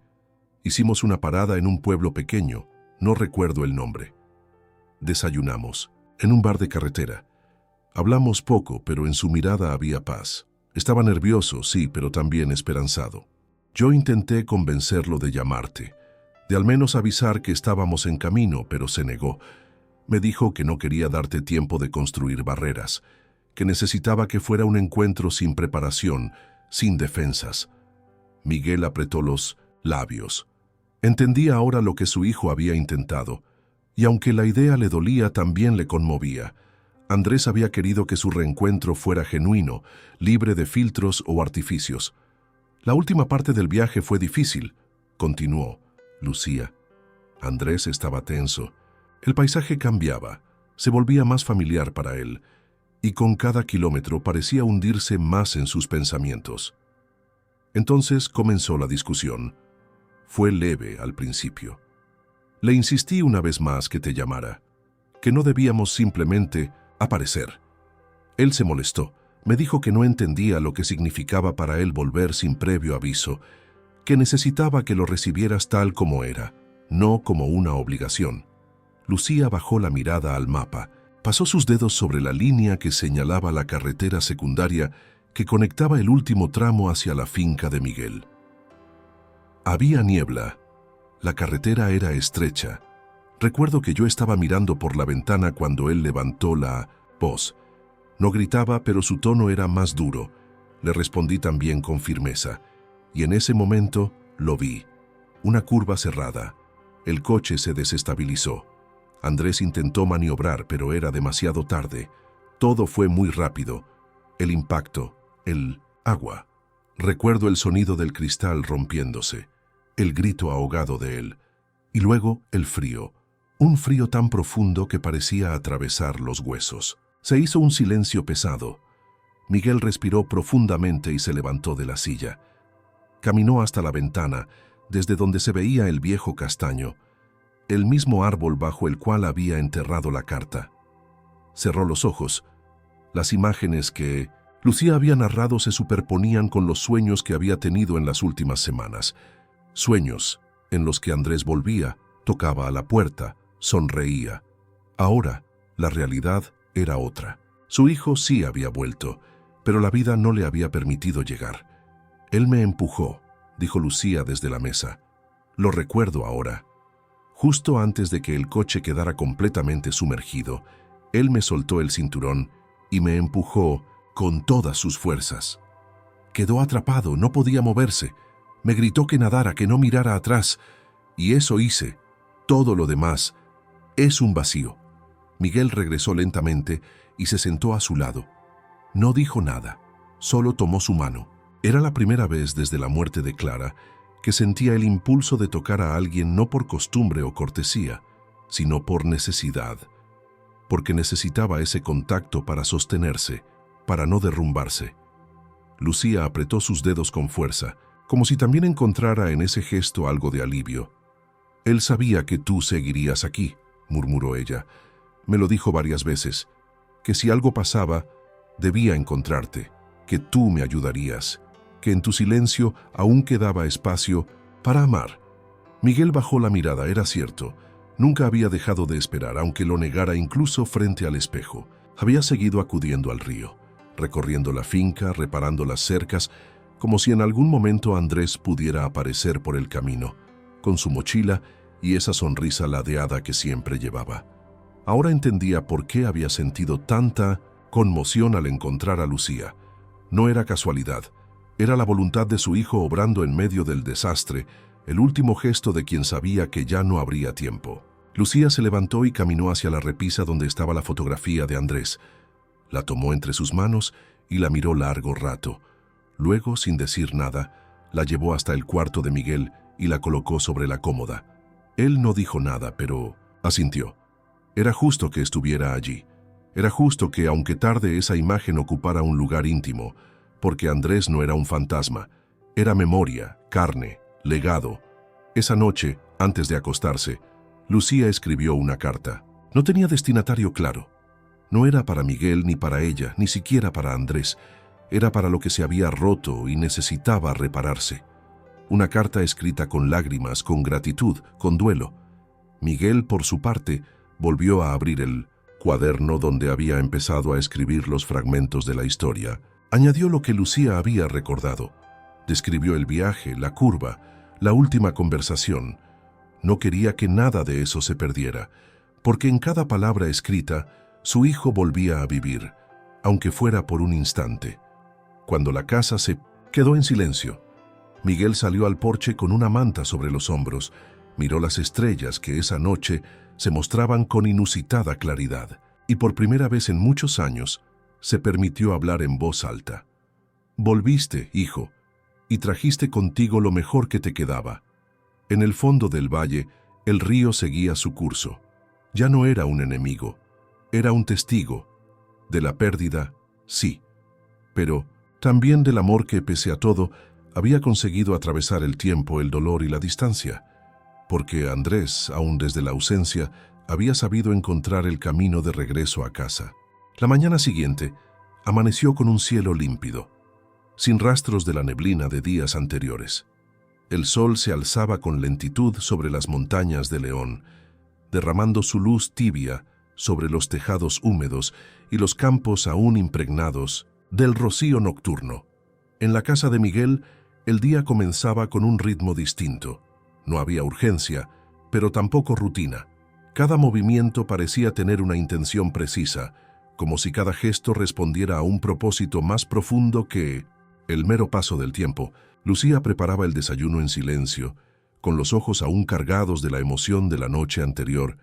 Hicimos una parada en un pueblo pequeño, no recuerdo el nombre. Desayunamos, en un bar de carretera. Hablamos poco, pero en su mirada había paz. Estaba nervioso, sí, pero también esperanzado. Yo intenté convencerlo de llamarte, de al menos avisar que estábamos en camino, pero se negó. Me dijo que no quería darte tiempo de construir barreras, que necesitaba que fuera un encuentro sin preparación, sin defensas. Miguel apretó los labios. Entendía ahora lo que su hijo había intentado, y aunque la idea le dolía, también le conmovía. Andrés había querido que su reencuentro fuera genuino, libre de filtros o artificios. La última parte del viaje fue difícil, continuó Lucía. Andrés estaba tenso. El paisaje cambiaba, se volvía más familiar para él, y con cada kilómetro parecía hundirse más en sus pensamientos. Entonces comenzó la discusión. Fue leve al principio. Le insistí una vez más que te llamara, que no debíamos simplemente aparecer. Él se molestó, me dijo que no entendía lo que significaba para él volver sin previo aviso, que necesitaba que lo recibieras tal como era, no como una obligación. Lucía bajó la mirada al mapa, pasó sus dedos sobre la línea que señalaba la carretera secundaria que conectaba el último tramo hacia la finca de Miguel. Había niebla. La carretera era estrecha. Recuerdo que yo estaba mirando por la ventana cuando él levantó la voz. No gritaba, pero su tono era más duro. Le respondí también con firmeza. Y en ese momento lo vi. Una curva cerrada. El coche se desestabilizó. Andrés intentó maniobrar, pero era demasiado tarde. Todo fue muy rápido. El impacto, el agua. Recuerdo el sonido del cristal rompiéndose, el grito ahogado de él, y luego el frío, un frío tan profundo que parecía atravesar los huesos. Se hizo un silencio pesado. Miguel respiró profundamente y se levantó de la silla. Caminó hasta la ventana, desde donde se veía el viejo castaño, el mismo árbol bajo el cual había enterrado la carta. Cerró los ojos. Las imágenes que Lucía había narrado se superponían con los sueños que había tenido en las últimas semanas. Sueños en los que Andrés volvía, tocaba a la puerta, sonreía. Ahora, la realidad era otra. Su hijo sí había vuelto, pero la vida no le había permitido llegar. Él me empujó, dijo Lucía desde la mesa. Lo recuerdo ahora. Justo antes de que el coche quedara completamente sumergido, él me soltó el cinturón y me empujó con todas sus fuerzas. Quedó atrapado, no podía moverse. Me gritó que nadara, que no mirara atrás. Y eso hice. Todo lo demás es un vacío. Miguel regresó lentamente y se sentó a su lado. No dijo nada, solo tomó su mano. Era la primera vez desde la muerte de Clara que sentía el impulso de tocar a alguien no por costumbre o cortesía, sino por necesidad, porque necesitaba ese contacto para sostenerse, para no derrumbarse. Lucía apretó sus dedos con fuerza, como si también encontrara en ese gesto algo de alivio. «Él sabía que tú seguirías aquí», murmuró ella. «Me lo dijo varias veces, que si algo pasaba, debía encontrarte, que tú me ayudarías, que en tu silencio aún quedaba espacio para amar». Miguel bajó la mirada, era cierto. Nunca había dejado de esperar, aunque lo negara incluso frente al espejo. Había seguido acudiendo al río, recorriendo la finca, reparando las cercas, como si en algún momento Andrés pudiera aparecer por el camino, con su mochila y esa sonrisa ladeada que siempre llevaba. Ahora entendía por qué había sentido tanta conmoción al encontrar a Lucía. No era casualidad, era la voluntad de su hijo obrando en medio del desastre, el último gesto de quien sabía que ya no habría tiempo. Lucía se levantó y caminó hacia la repisa donde estaba la fotografía de Andrés. La tomó entre sus manos y la miró largo rato. Luego, sin decir nada, la llevó hasta el cuarto de Miguel y la colocó sobre la cómoda. Él no dijo nada, pero asintió. Era justo que estuviera allí. Era justo que, aunque tarde, esa imagen ocupara un lugar íntimo, porque Andrés no era un fantasma. Era memoria, carne, legado. Esa noche, antes de acostarse, Lucía escribió una carta. No tenía destinatario claro. No era para Miguel ni para ella, ni siquiera para Andrés. Era para lo que se había roto y necesitaba repararse. Una carta escrita con lágrimas, con gratitud, con duelo. Miguel, por su parte, volvió a abrir el cuaderno donde había empezado a escribir los fragmentos de la historia. Añadió lo que Lucía había recordado. Describió el viaje, la curva, la última conversación. No quería que nada de eso se perdiera, porque en cada palabra escrita, su hijo volvía a vivir, aunque fuera por un instante. Cuando la casa se quedó en silencio, Miguel salió al porche con una manta sobre los hombros, miró las estrellas que esa noche se mostraban con inusitada claridad, y por primera vez en muchos años se permitió hablar en voz alta. «Volviste, hijo, y trajiste contigo lo mejor que te quedaba». En el fondo del valle, el río seguía su curso. Ya no era un enemigo, era un testigo. De la pérdida, sí, pero también del amor que, pese a todo, había conseguido atravesar el tiempo, el dolor y la distancia, porque Andrés, aún desde la ausencia, había sabido encontrar el camino de regreso a casa. La mañana siguiente amaneció con un cielo límpido, sin rastros de la neblina de días anteriores. El sol se alzaba con lentitud sobre las montañas de León, derramando su luz tibia sobre los tejados húmedos y los campos aún impregnados del rocío nocturno. En la casa de Miguel, el día comenzaba con un ritmo distinto. No había urgencia, pero tampoco rutina. Cada movimiento parecía tener una intención precisa, como si cada gesto respondiera a un propósito más profundo que el mero paso del tiempo. Lucía preparaba el desayuno en silencio, con los ojos aún cargados de la emoción de la noche anterior,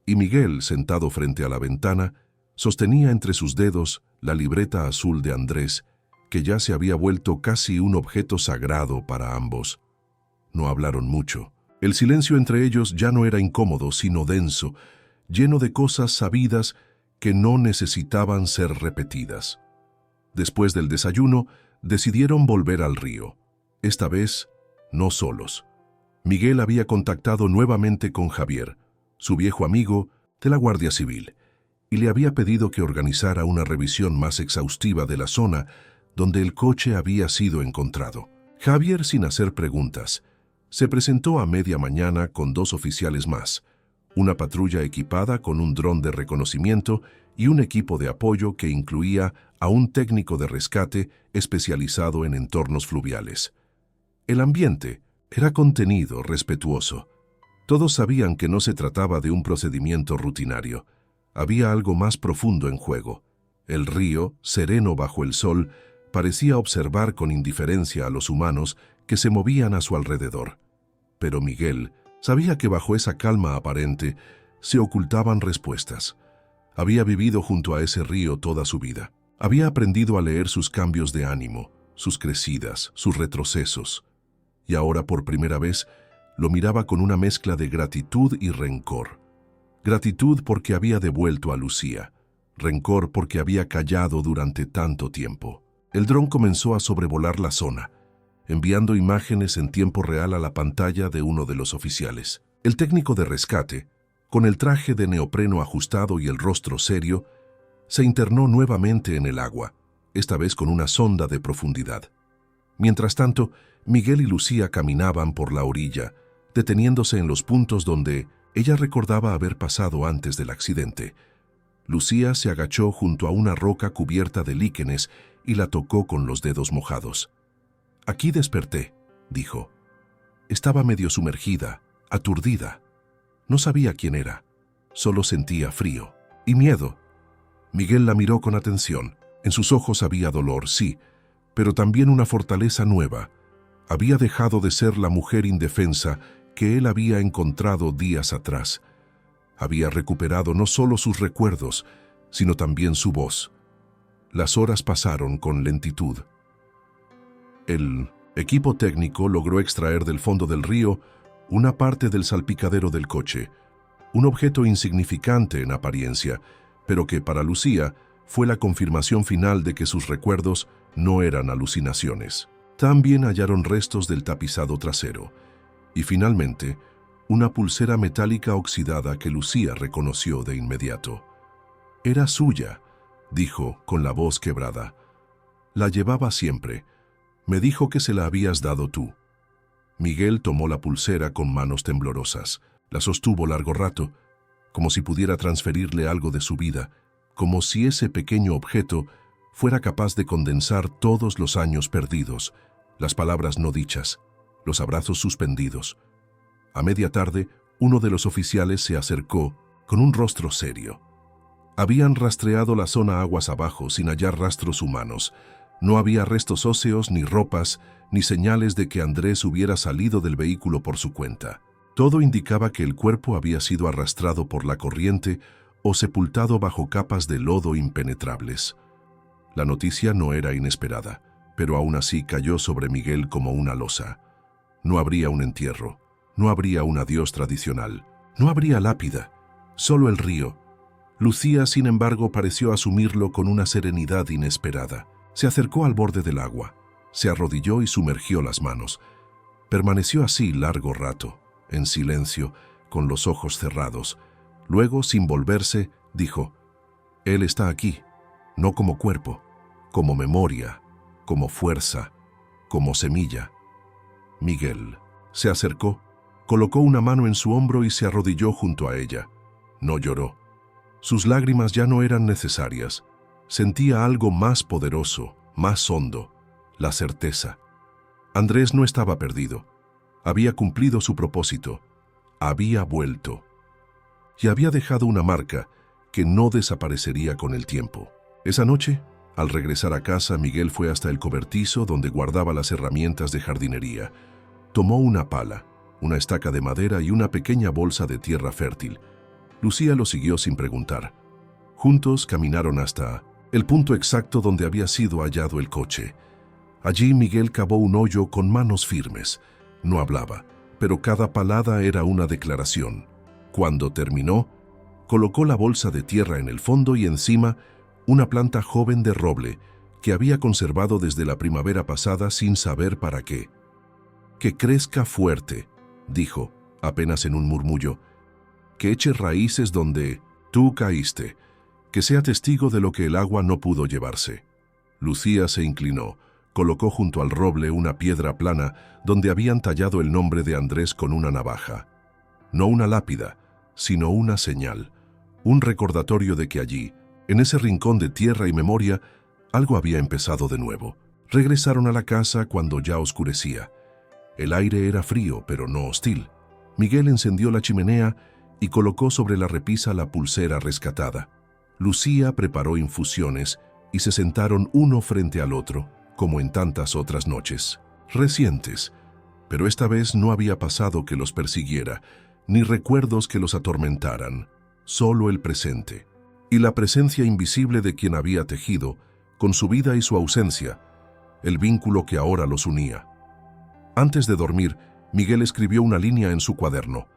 y Miguel, sentado frente a la ventana, sostenía entre sus dedos la libreta azul de Andrés, que ya se había vuelto casi un objeto sagrado para ambos. No hablaron mucho. El silencio entre ellos ya no era incómodo, sino denso, lleno de cosas sabidas que no necesitaban ser repetidas. Después del desayuno, decidieron volver al río. Esta vez, no solos. Miguel había contactado nuevamente con Javier, su viejo amigo de la Guardia Civil, y le había pedido que organizara una revisión más exhaustiva de la zona donde el coche había sido encontrado. Javier, sin hacer preguntas, se presentó a media mañana con 2 oficiales más, una patrulla equipada con un dron de reconocimiento y un equipo de apoyo que incluía a un técnico de rescate especializado en entornos fluviales. El ambiente era contenido, respetuoso. Todos sabían que no se trataba de un procedimiento rutinario. Había algo más profundo en juego. El río, sereno bajo el sol, parecía observar con indiferencia a los humanos que se movían a su alrededor. Pero Miguel sabía que bajo esa calma aparente se ocultaban respuestas. Había vivido junto a ese río toda su vida. Había aprendido a leer sus cambios de ánimo, sus crecidas, sus retrocesos. Y ahora por primera vez lo miraba con una mezcla de gratitud y rencor. Gratitud porque había devuelto a Lucía, rencor porque había callado durante tanto tiempo. El dron comenzó a sobrevolar la zona, enviando imágenes en tiempo real a la pantalla de uno de los oficiales. El técnico de rescate, con el traje de neopreno ajustado y el rostro serio, se internó nuevamente en el agua, esta vez con una sonda de profundidad. Mientras tanto, Miguel y Lucía caminaban por la orilla, deteniéndose en los puntos donde ella recordaba haber pasado antes del accidente. Lucía se agachó junto a una roca cubierta de líquenes y la tocó con los dedos mojados. «Aquí desperté», dijo. Estaba medio sumergida, aturdida. No sabía quién era, solo sentía frío y miedo. Miguel la miró con atención. En sus ojos había dolor, sí, pero también una fortaleza nueva. Había dejado de ser la mujer indefensa que él había encontrado días atrás. Había recuperado no solo sus recuerdos, sino también su voz. Las horas pasaron con lentitud. El equipo técnico logró extraer del fondo del río una parte del salpicadero del coche, un objeto insignificante en apariencia, pero que para Lucía fue la confirmación final de que sus recuerdos no eran alucinaciones. También hallaron restos del tapizado trasero y finalmente una pulsera metálica oxidada que Lucía reconoció de inmediato. «Era suya», dijo con la voz quebrada. «La llevaba siempre. Me dijo que se la habías dado tú». Miguel tomó la pulsera con manos temblorosas. La sostuvo largo rato, como si pudiera transferirle algo de su vida, como si ese pequeño objeto fuera capaz de condensar todos los años perdidos, las palabras no dichas, los abrazos suspendidos. A media tarde, uno de los oficiales se acercó con un rostro serio. Habían rastreado la zona aguas abajo sin hallar rastros humanos. No había restos óseos, ni ropas, ni señales de que Andrés hubiera salido del vehículo por su cuenta. Todo indicaba que el cuerpo había sido arrastrado por la corriente o sepultado bajo capas de lodo impenetrables. La noticia no era inesperada, pero aún así cayó sobre Miguel como una losa. No habría un entierro, no habría un adiós tradicional, no habría lápida, solo el río. Lucía, sin embargo, pareció asumirlo con una serenidad inesperada. Se acercó al borde del agua, se arrodilló y sumergió las manos. Permaneció así largo rato, en silencio, con los ojos cerrados. Luego, sin volverse, dijo: «Él está aquí, no como cuerpo, como memoria, como fuerza, como semilla». Miguel se acercó, colocó una mano en su hombro y se arrodilló junto a ella. No lloró. Sus lágrimas ya no eran necesarias. Sentía algo más poderoso, más hondo, la certeza. Andrés no estaba perdido. Había cumplido su propósito. Había vuelto. Y había dejado una marca que no desaparecería con el tiempo. Esa noche, al regresar a casa, Miguel fue hasta el cobertizo donde guardaba las herramientas de jardinería. Tomó una pala, una estaca de madera y una pequeña bolsa de tierra fértil. Lucía lo siguió sin preguntar. Juntos caminaron hasta el punto exacto donde había sido hallado el coche. Allí Miguel cavó un hoyo con manos firmes. No hablaba, pero cada palada era una declaración. Cuando terminó, colocó la bolsa de tierra en el fondo y encima una planta joven de roble que había conservado desde la primavera pasada sin saber para qué. «Que crezca fuerte», dijo, apenas en un murmullo. «Que eche raíces donde tú caíste, que sea testigo de lo que el agua no pudo llevarse». Lucía se inclinó, colocó junto al roble una piedra plana donde habían tallado el nombre de Andrés con una navaja. No una lápida, sino una señal, un recordatorio de que allí, en ese rincón de tierra y memoria, algo había empezado de nuevo. Regresaron a la casa cuando ya oscurecía. El aire era frío, pero no hostil. Miguel encendió la chimenea y colocó sobre la repisa la pulsera rescatada. Lucía preparó infusiones y se sentaron uno frente al otro, como en tantas otras noches, recientes. Pero esta vez no había pasado que los persiguiera, ni recuerdos que los atormentaran, solo el presente, y la presencia invisible de quien había tejido, con su vida y su ausencia, el vínculo que ahora los unía. Antes de dormir, Miguel escribió una línea en su cuaderno.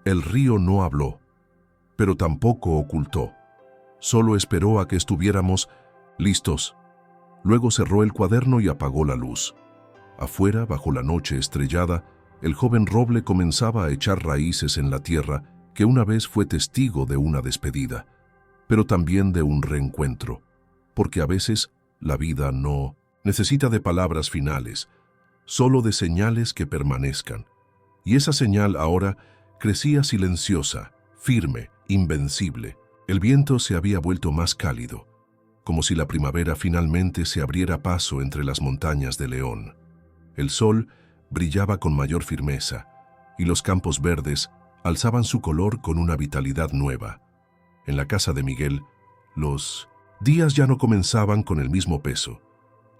El río no habló, pero tampoco ocultó. Solo esperó a que estuviéramos listos. Luego cerró el cuaderno y apagó la luz. Afuera, bajo la noche estrellada, el joven roble comenzaba a echar raíces en la tierra que una vez fue testigo de una despedida, pero también de un reencuentro, porque a veces la vida no necesita de palabras finales, solo de señales que permanezcan. Y esa señal ahora crecía silenciosa, firme, invencible. El viento se había vuelto más cálido, como si la primavera finalmente se abriera paso entre las montañas de León. El sol brillaba con mayor firmeza, y los campos verdes alzaban su color con una vitalidad nueva. En la casa de Miguel, los días ya no comenzaban con el mismo peso.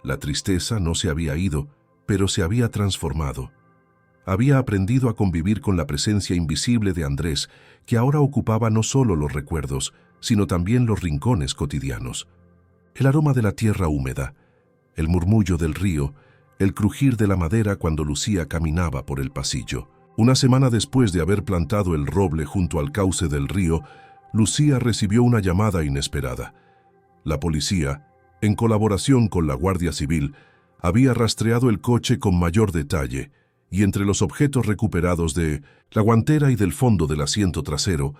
La tristeza no se había ido, pero se había transformado. Había aprendido a convivir con la presencia invisible de Andrés, que ahora ocupaba no solo los recuerdos, sino también los rincones cotidianos. El aroma de la tierra húmeda, el murmullo del río, el crujir de la madera cuando Lucía caminaba por el pasillo. Una semana después de haber plantado el roble junto al cauce del río, Lucía recibió una llamada inesperada. La policía, en colaboración con la Guardia Civil, había rastreado el coche con mayor detalle, y entre los objetos recuperados de la guantera y del fondo del asiento trasero,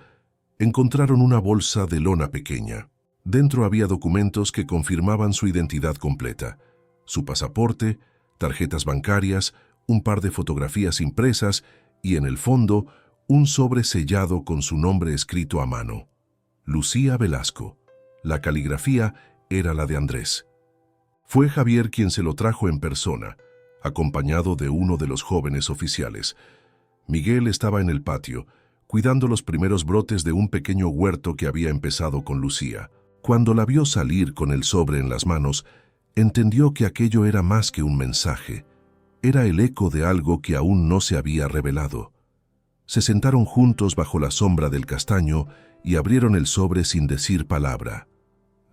encontraron una bolsa de lona pequeña. Dentro había documentos que confirmaban su identidad completa: su pasaporte, tarjetas bancarias, un par de fotografías impresas y, en el fondo, un sobre sellado con su nombre escrito a mano: Lucía Velasco. La caligrafía era la de Andrés. Fue Javier quien se lo trajo en persona, acompañado de uno de los jóvenes oficiales. Miguel estaba en el patio, cuidando los primeros brotes de un pequeño huerto que había empezado con Lucía. Cuando la vio salir con el sobre en las manos, entendió que aquello era más que un mensaje. Era el eco de algo que aún no se había revelado. Se sentaron juntos bajo la sombra del castaño y abrieron el sobre sin decir palabra.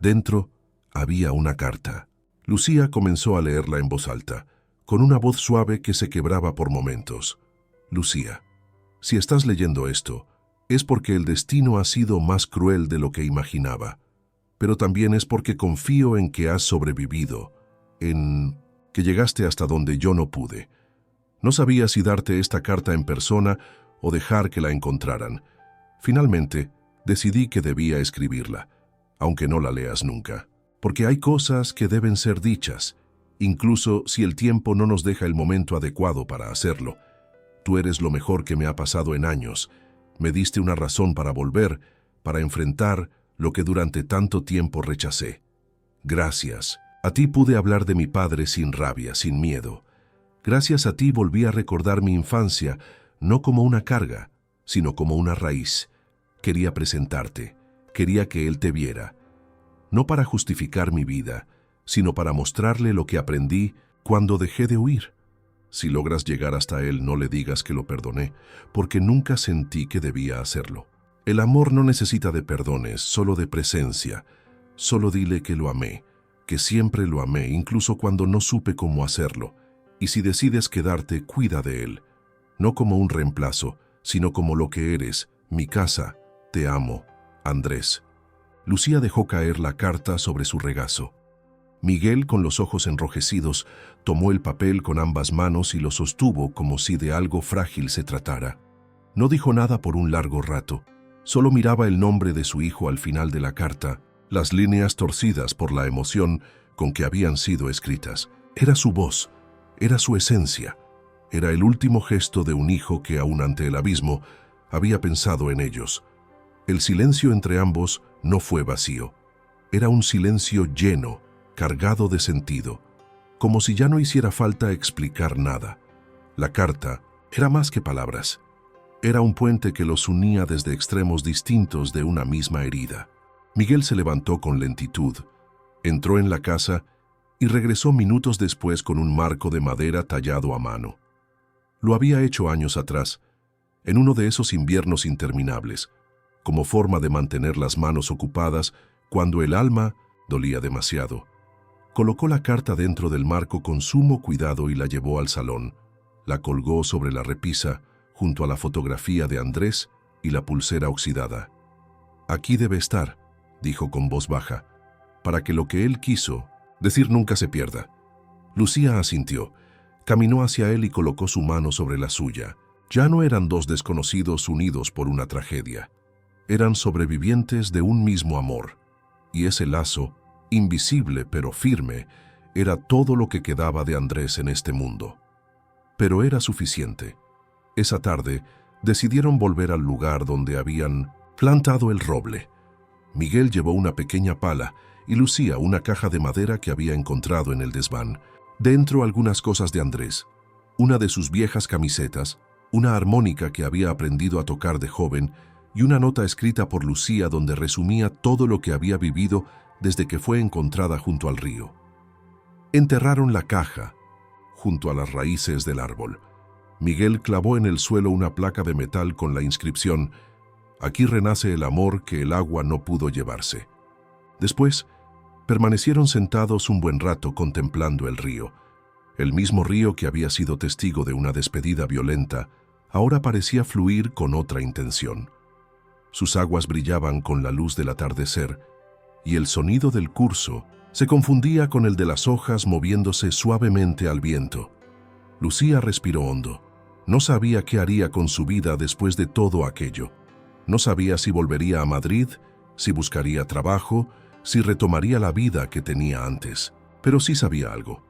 Dentro había una carta. Lucía comenzó a leerla en voz alta, con una voz suave que se quebraba por momentos. Lucía, si estás leyendo esto, es porque el destino ha sido más cruel de lo que imaginaba, pero también es porque confío en que has sobrevivido, en que llegaste hasta donde yo no pude. No sabía si darte esta carta en persona o dejar que la encontraran. Finalmente, decidí que debía escribirla, aunque no la leas nunca, porque hay cosas que deben ser dichas, incluso si el tiempo no nos deja el momento adecuado para hacerlo. Tú eres lo mejor que me ha pasado en años. Me diste una razón para volver, para enfrentar lo que durante tanto tiempo rechacé. Gracias. A ti pude hablar de mi padre sin rabia, sin miedo. Gracias a ti volví a recordar mi infancia, no como una carga, sino como una raíz. Quería presentarte, quería que él te viera. No para justificar mi vida, sino para mostrarle lo que aprendí cuando dejé de huir. Si logras llegar hasta él, no le digas que lo perdoné, porque nunca sentí que debía hacerlo. El amor no necesita de perdones, solo de presencia. Solo dile que lo amé, que siempre lo amé, incluso cuando no supe cómo hacerlo. Y si decides quedarte, cuida de él. No como un reemplazo, sino como lo que eres, mi casa. Te amo, Andrés. Lucía dejó caer la carta sobre su regazo. Miguel, con los ojos enrojecidos, tomó el papel con ambas manos y lo sostuvo como si de algo frágil se tratara. No dijo nada por un largo rato. Solo miraba el nombre de su hijo al final de la carta, las líneas torcidas por la emoción con que habían sido escritas. Era su voz, era su esencia, era el último gesto de un hijo que, aun ante el abismo, había pensado en ellos. El silencio entre ambos no fue vacío. Era un silencio lleno, cargado de sentido, como si ya no hiciera falta explicar nada. La carta era más que palabras. Era un puente que los unía desde extremos distintos de una misma herida. Miguel se levantó con lentitud, entró en la casa y regresó minutos después con un marco de madera tallado a mano. Lo había hecho años atrás, en uno de esos inviernos interminables, como forma de mantener las manos ocupadas cuando el alma dolía demasiado. Colocó la carta dentro del marco con sumo cuidado y la llevó al salón. La colgó sobre la repisa, junto a la fotografía de Andrés y la pulsera oxidada. «Aquí debe estar», dijo con voz baja, «para que lo que él quiso decir nunca se pierda». Lucía asintió, caminó hacia él y colocó su mano sobre la suya. Ya no eran dos desconocidos unidos por una tragedia. Eran sobrevivientes de un mismo amor, y ese lazo, invisible pero firme, era todo lo que quedaba de Andrés en este mundo. Pero era suficiente. Esa tarde decidieron volver al lugar donde habían plantado el roble. Miguel llevó una pequeña pala y Lucía una caja de madera que había encontrado en el desván. Dentro algunas cosas de Andrés, una de sus viejas camisetas, una armónica que había aprendido a tocar de joven y una nota escrita por Lucía donde resumía todo lo que había vivido desde que fue encontrada junto al río. Enterraron la caja junto a las raíces del árbol. Miguel clavó en el suelo una placa de metal con la inscripción: «Aquí renace el amor que el agua no pudo llevarse». Después, permanecieron sentados un buen rato contemplando el río. El mismo río que había sido testigo de una despedida violenta, ahora parecía fluir con otra intención. Sus aguas brillaban con la luz del atardecer, y el sonido del curso se confundía con el de las hojas moviéndose suavemente al viento. Lucía respiró hondo. No sabía qué haría con su vida después de todo aquello. No sabía si volvería a Madrid, si buscaría trabajo, si retomaría la vida que tenía antes. Pero sí sabía algo.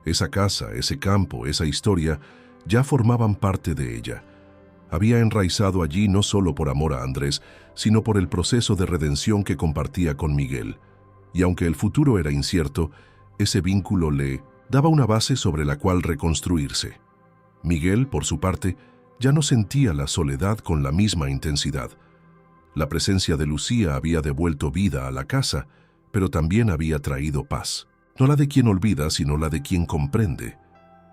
Esa casa, ese campo, esa historia, ya formaban parte de ella. Había enraizado allí no solo por amor a Andrés, sino por el proceso de redención que compartía con Miguel. Y aunque el futuro era incierto, ese vínculo le daba una base sobre la cual reconstruirse. Miguel, por su parte, Ya no sentía la soledad con la misma intensidad. La presencia de Lucía había devuelto vida a la casa, pero también había traído paz. No la de quien olvida, sino la de quien comprende.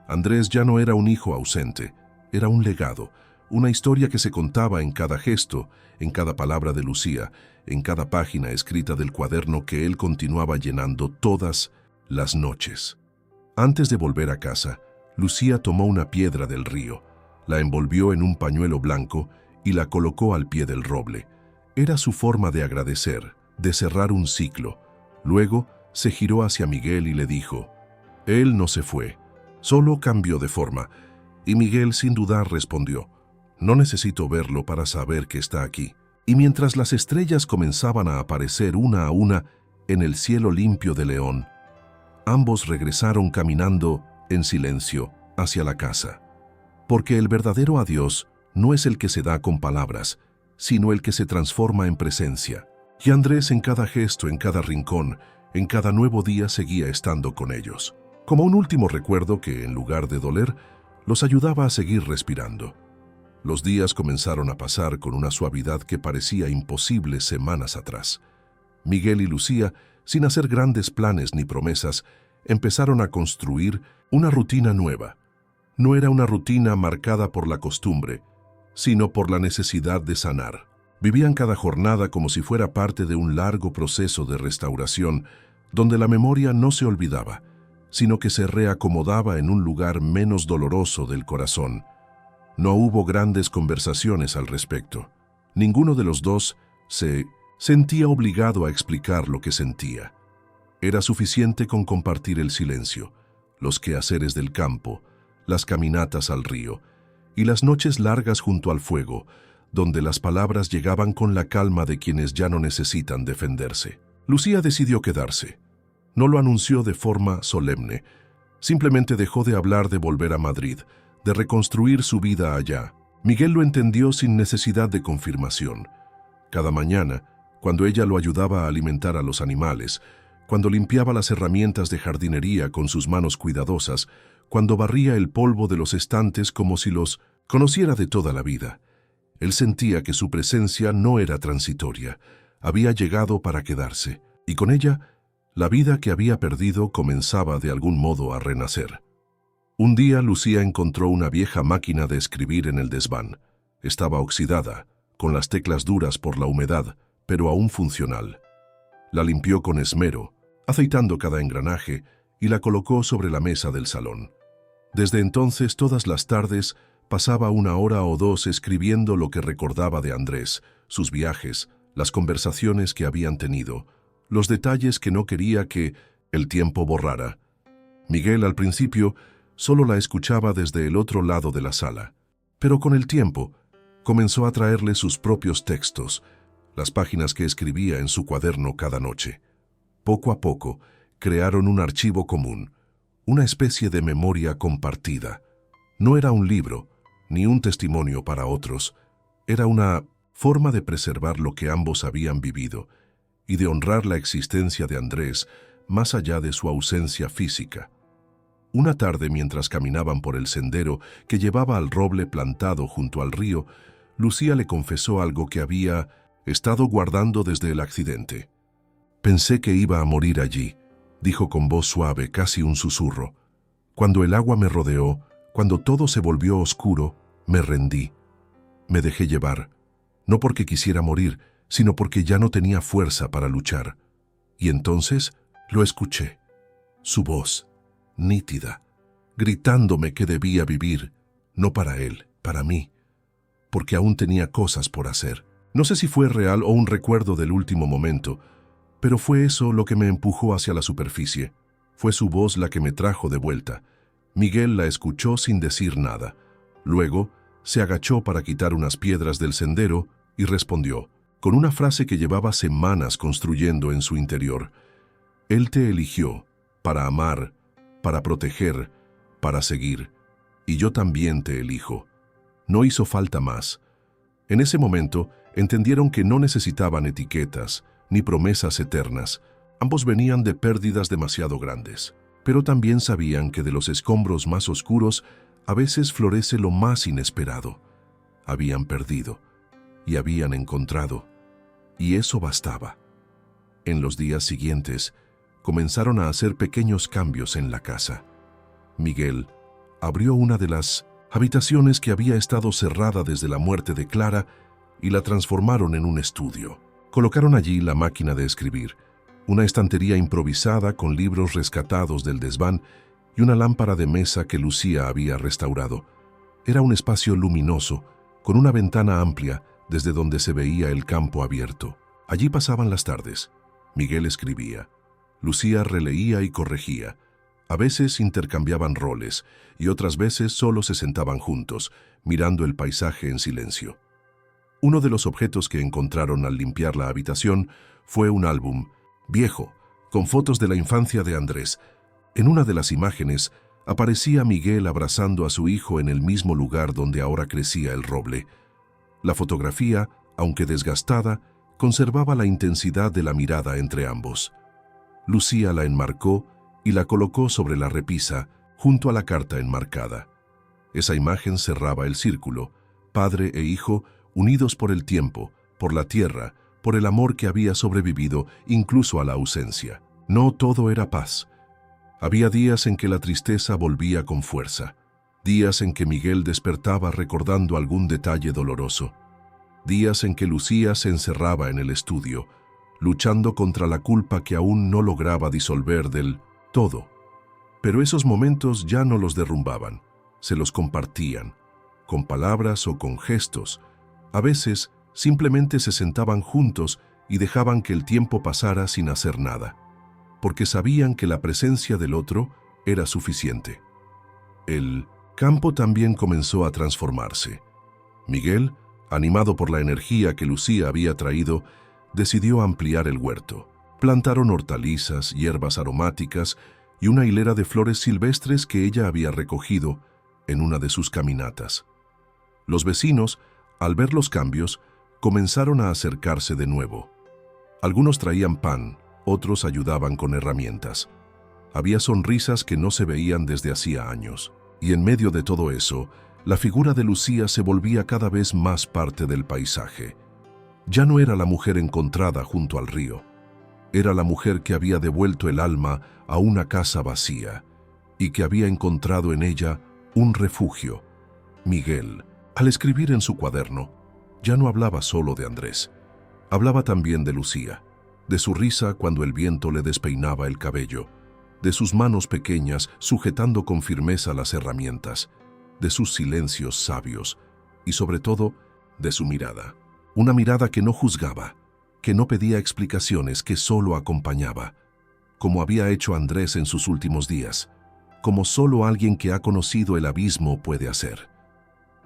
Andrés ya no era un hijo ausente, era un legado, una historia que se contaba en cada gesto, en cada palabra de Lucía, en cada página escrita del cuaderno que él continuaba llenando todas las noches. Antes de volver a casa, Lucía tomó una piedra del río, la envolvió en un pañuelo blanco y la colocó al pie del roble. Era su forma de agradecer, de cerrar un ciclo. Luego se giró hacia Miguel y le dijo: «Él no se fue, solo cambió de forma». Y Miguel sin dudar respondió: «No necesito verlo para saber que está aquí». Y mientras las estrellas comenzaban a aparecer una a una en el cielo limpio de León, ambos regresaron caminando en silencio hacia la casa. Porque el verdadero adiós no es el que se da con palabras, sino el que se transforma en presencia. Y Andrés en cada gesto, en cada rincón, en cada nuevo día seguía estando con ellos, como un último recuerdo que, en lugar de doler, los ayudaba a seguir respirando. Los días comenzaron a pasar con una suavidad que parecía imposible semanas atrás. Miguel y Lucía, sin hacer grandes planes ni promesas, empezaron a construir una rutina nueva. No era una rutina marcada por la costumbre, sino por la necesidad de sanar. Vivían cada jornada como si fuera parte de un largo proceso de restauración, donde la memoria no se olvidaba, sino que se reacomodaba en un lugar menos doloroso del corazón. No hubo grandes conversaciones al respecto. Ninguno de los dos se sentía obligado a explicar lo que sentía. Era suficiente con compartir el silencio, los quehaceres del campo, las caminatas al río y las noches largas junto al fuego, donde las palabras llegaban con la calma de quienes ya no necesitan defenderse. Lucía decidió quedarse. No lo anunció de forma solemne. Simplemente dejó de hablar de volver a Madrid, de reconstruir su vida allá. Miguel lo entendió sin necesidad de confirmación. Cada mañana, cuando ella lo ayudaba a alimentar a los animales, cuando limpiaba las herramientas de jardinería con sus manos cuidadosas, cuando barría el polvo de los estantes como si los conociera de toda la vida, él sentía que su presencia no era transitoria, había llegado para quedarse, y con ella, la vida que había perdido comenzaba de algún modo a renacer. Un día Lucía encontró una vieja máquina de escribir en el desván. Estaba oxidada, con las teclas duras por la humedad, pero aún funcional. La limpió con esmero, aceitando cada engranaje, y la colocó sobre la mesa del salón. Desde entonces, todas las tardes, pasaba 1 hora o 2 escribiendo lo que recordaba de Andrés, sus viajes, las conversaciones que habían tenido, los detalles que no quería que el tiempo borrara. Miguel, al principio, solo la escuchaba desde el otro lado de la sala, pero con el tiempo comenzó a traerle sus propios textos, las páginas que escribía en su cuaderno cada noche. Poco a poco, crearon un archivo común, una especie de memoria compartida. No era un libro, ni un testimonio para otros, era una forma de preservar lo que ambos habían vivido y de honrar la existencia de Andrés más allá de su ausencia física. Una tarde, mientras caminaban por el sendero que llevaba al roble plantado junto al río, Lucía le confesó algo que había estado guardando desde el accidente. «Pensé que iba a morir allí», dijo con voz suave, casi un susurro. «Cuando el agua me rodeó, cuando todo se volvió oscuro, me rendí. Me dejé llevar, no porque quisiera morir, sino porque ya no tenía fuerza para luchar. Y entonces lo escuché, su voz, nítida, gritándome que debía vivir, no para él, para mí, porque aún tenía cosas por hacer. No sé si fue real o un recuerdo del último momento, pero fue eso lo que me empujó hacia la superficie. Fue su voz la que me trajo de vuelta». Miguel la escuchó sin decir nada. Luego, se agachó para quitar unas piedras del sendero y respondió, con una frase que llevaba semanas construyendo en su interior. «Él te eligió, para amar, para proteger, para seguir, y yo también te elijo. No hizo falta más». En ese momento, entendieron que no necesitaban etiquetas, ni promesas eternas. Ambos venían de pérdidas demasiado grandes, pero también sabían que de los escombros más oscuros a veces florece lo más inesperado, habían perdido y habían encontrado, y eso bastaba. En los días siguientes, comenzaron a hacer pequeños cambios en la casa. Miguel abrió una de las habitaciones que había estado cerrada desde la muerte de Clara y la transformaron en un estudio. Colocaron allí la máquina de escribir, una estantería improvisada con libros rescatados del desván y una lámpara de mesa que Lucía había restaurado. Era un espacio luminoso, con una ventana amplia desde donde se veía el campo abierto. Allí pasaban las tardes. Miguel escribía. Lucía releía y corregía. A veces intercambiaban roles y otras veces solo se sentaban juntos, mirando el paisaje en silencio. Uno de los objetos que encontraron al limpiar la habitación fue un álbum viejo, con fotos de la infancia de Andrés. En una de las imágenes aparecía Miguel abrazando a su hijo en el mismo lugar donde ahora crecía el roble. La fotografía, aunque desgastada, conservaba la intensidad de la mirada entre ambos. Lucía la enmarcó y la colocó sobre la repisa, junto a la carta enmarcada. Esa imagen cerraba el círculo, padre e hijo unidos por el tiempo, por la tierra, por el amor que había sobrevivido incluso a la ausencia. No todo era paz. Había días en que la tristeza volvía con fuerza, días en que Miguel despertaba recordando algún detalle doloroso, días en que Lucía se encerraba en el estudio, luchando contra la culpa que aún no lograba disolver del todo. Pero esos momentos ya no los derrumbaban, se los compartían, con palabras o con gestos. A veces simplemente se sentaban juntos y dejaban que el tiempo pasara sin hacer nada, porque sabían que la presencia del otro era suficiente. El campo también comenzó a transformarse. Miguel, animado por la energía que Lucía había traído, decidió ampliar el huerto. Plantaron hortalizas, hierbas aromáticas y una hilera de flores silvestres que ella había recogido en una de sus caminatas. Los vecinos, al ver los cambios, comenzaron a acercarse de nuevo. Algunos traían pan, otros ayudaban con herramientas. Había sonrisas que no se veían desde hacía años. Y en medio de todo eso, la figura de Lucía se volvía cada vez más parte del paisaje. Ya no era la mujer encontrada junto al río. Era la mujer que había devuelto el alma a una casa vacía y que había encontrado en ella un refugio. Miguel, al escribir en su cuaderno, ya no hablaba solo de Andrés. Hablaba también de Lucía, de su risa cuando el viento le despeinaba el cabello, de sus manos pequeñas sujetando con firmeza las herramientas, de sus silencios sabios y sobre todo de su mirada. Una mirada que no juzgaba, que no pedía explicaciones, que solo acompañaba, como había hecho Andrés en sus últimos días, como solo alguien que ha conocido el abismo puede hacer.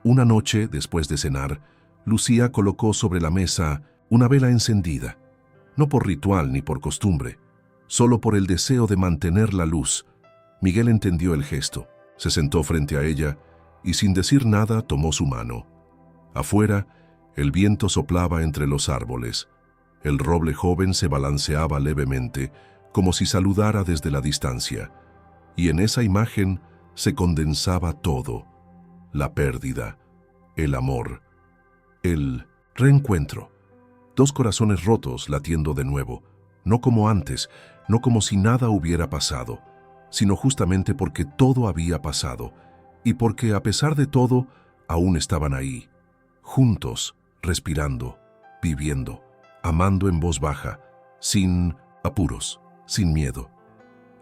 Una noche, después de cenar, Lucía colocó sobre la mesa una vela encendida, no por ritual ni por costumbre, solo por el deseo de mantener la luz. Miguel entendió el gesto, se sentó frente a ella y sin decir nada tomó su mano. Afuera, el viento soplaba entre los árboles. El roble joven se balanceaba levemente, como si saludara desde la distancia, y en esa imagen se condensaba todo: la pérdida, el amor, el reencuentro. Dos corazones rotos latiendo de nuevo, no como antes, no como si nada hubiera pasado, sino justamente porque todo había pasado, y porque a pesar de todo, aún estaban ahí, juntos, respirando, viviendo, amando en voz baja, sin apuros, sin miedo.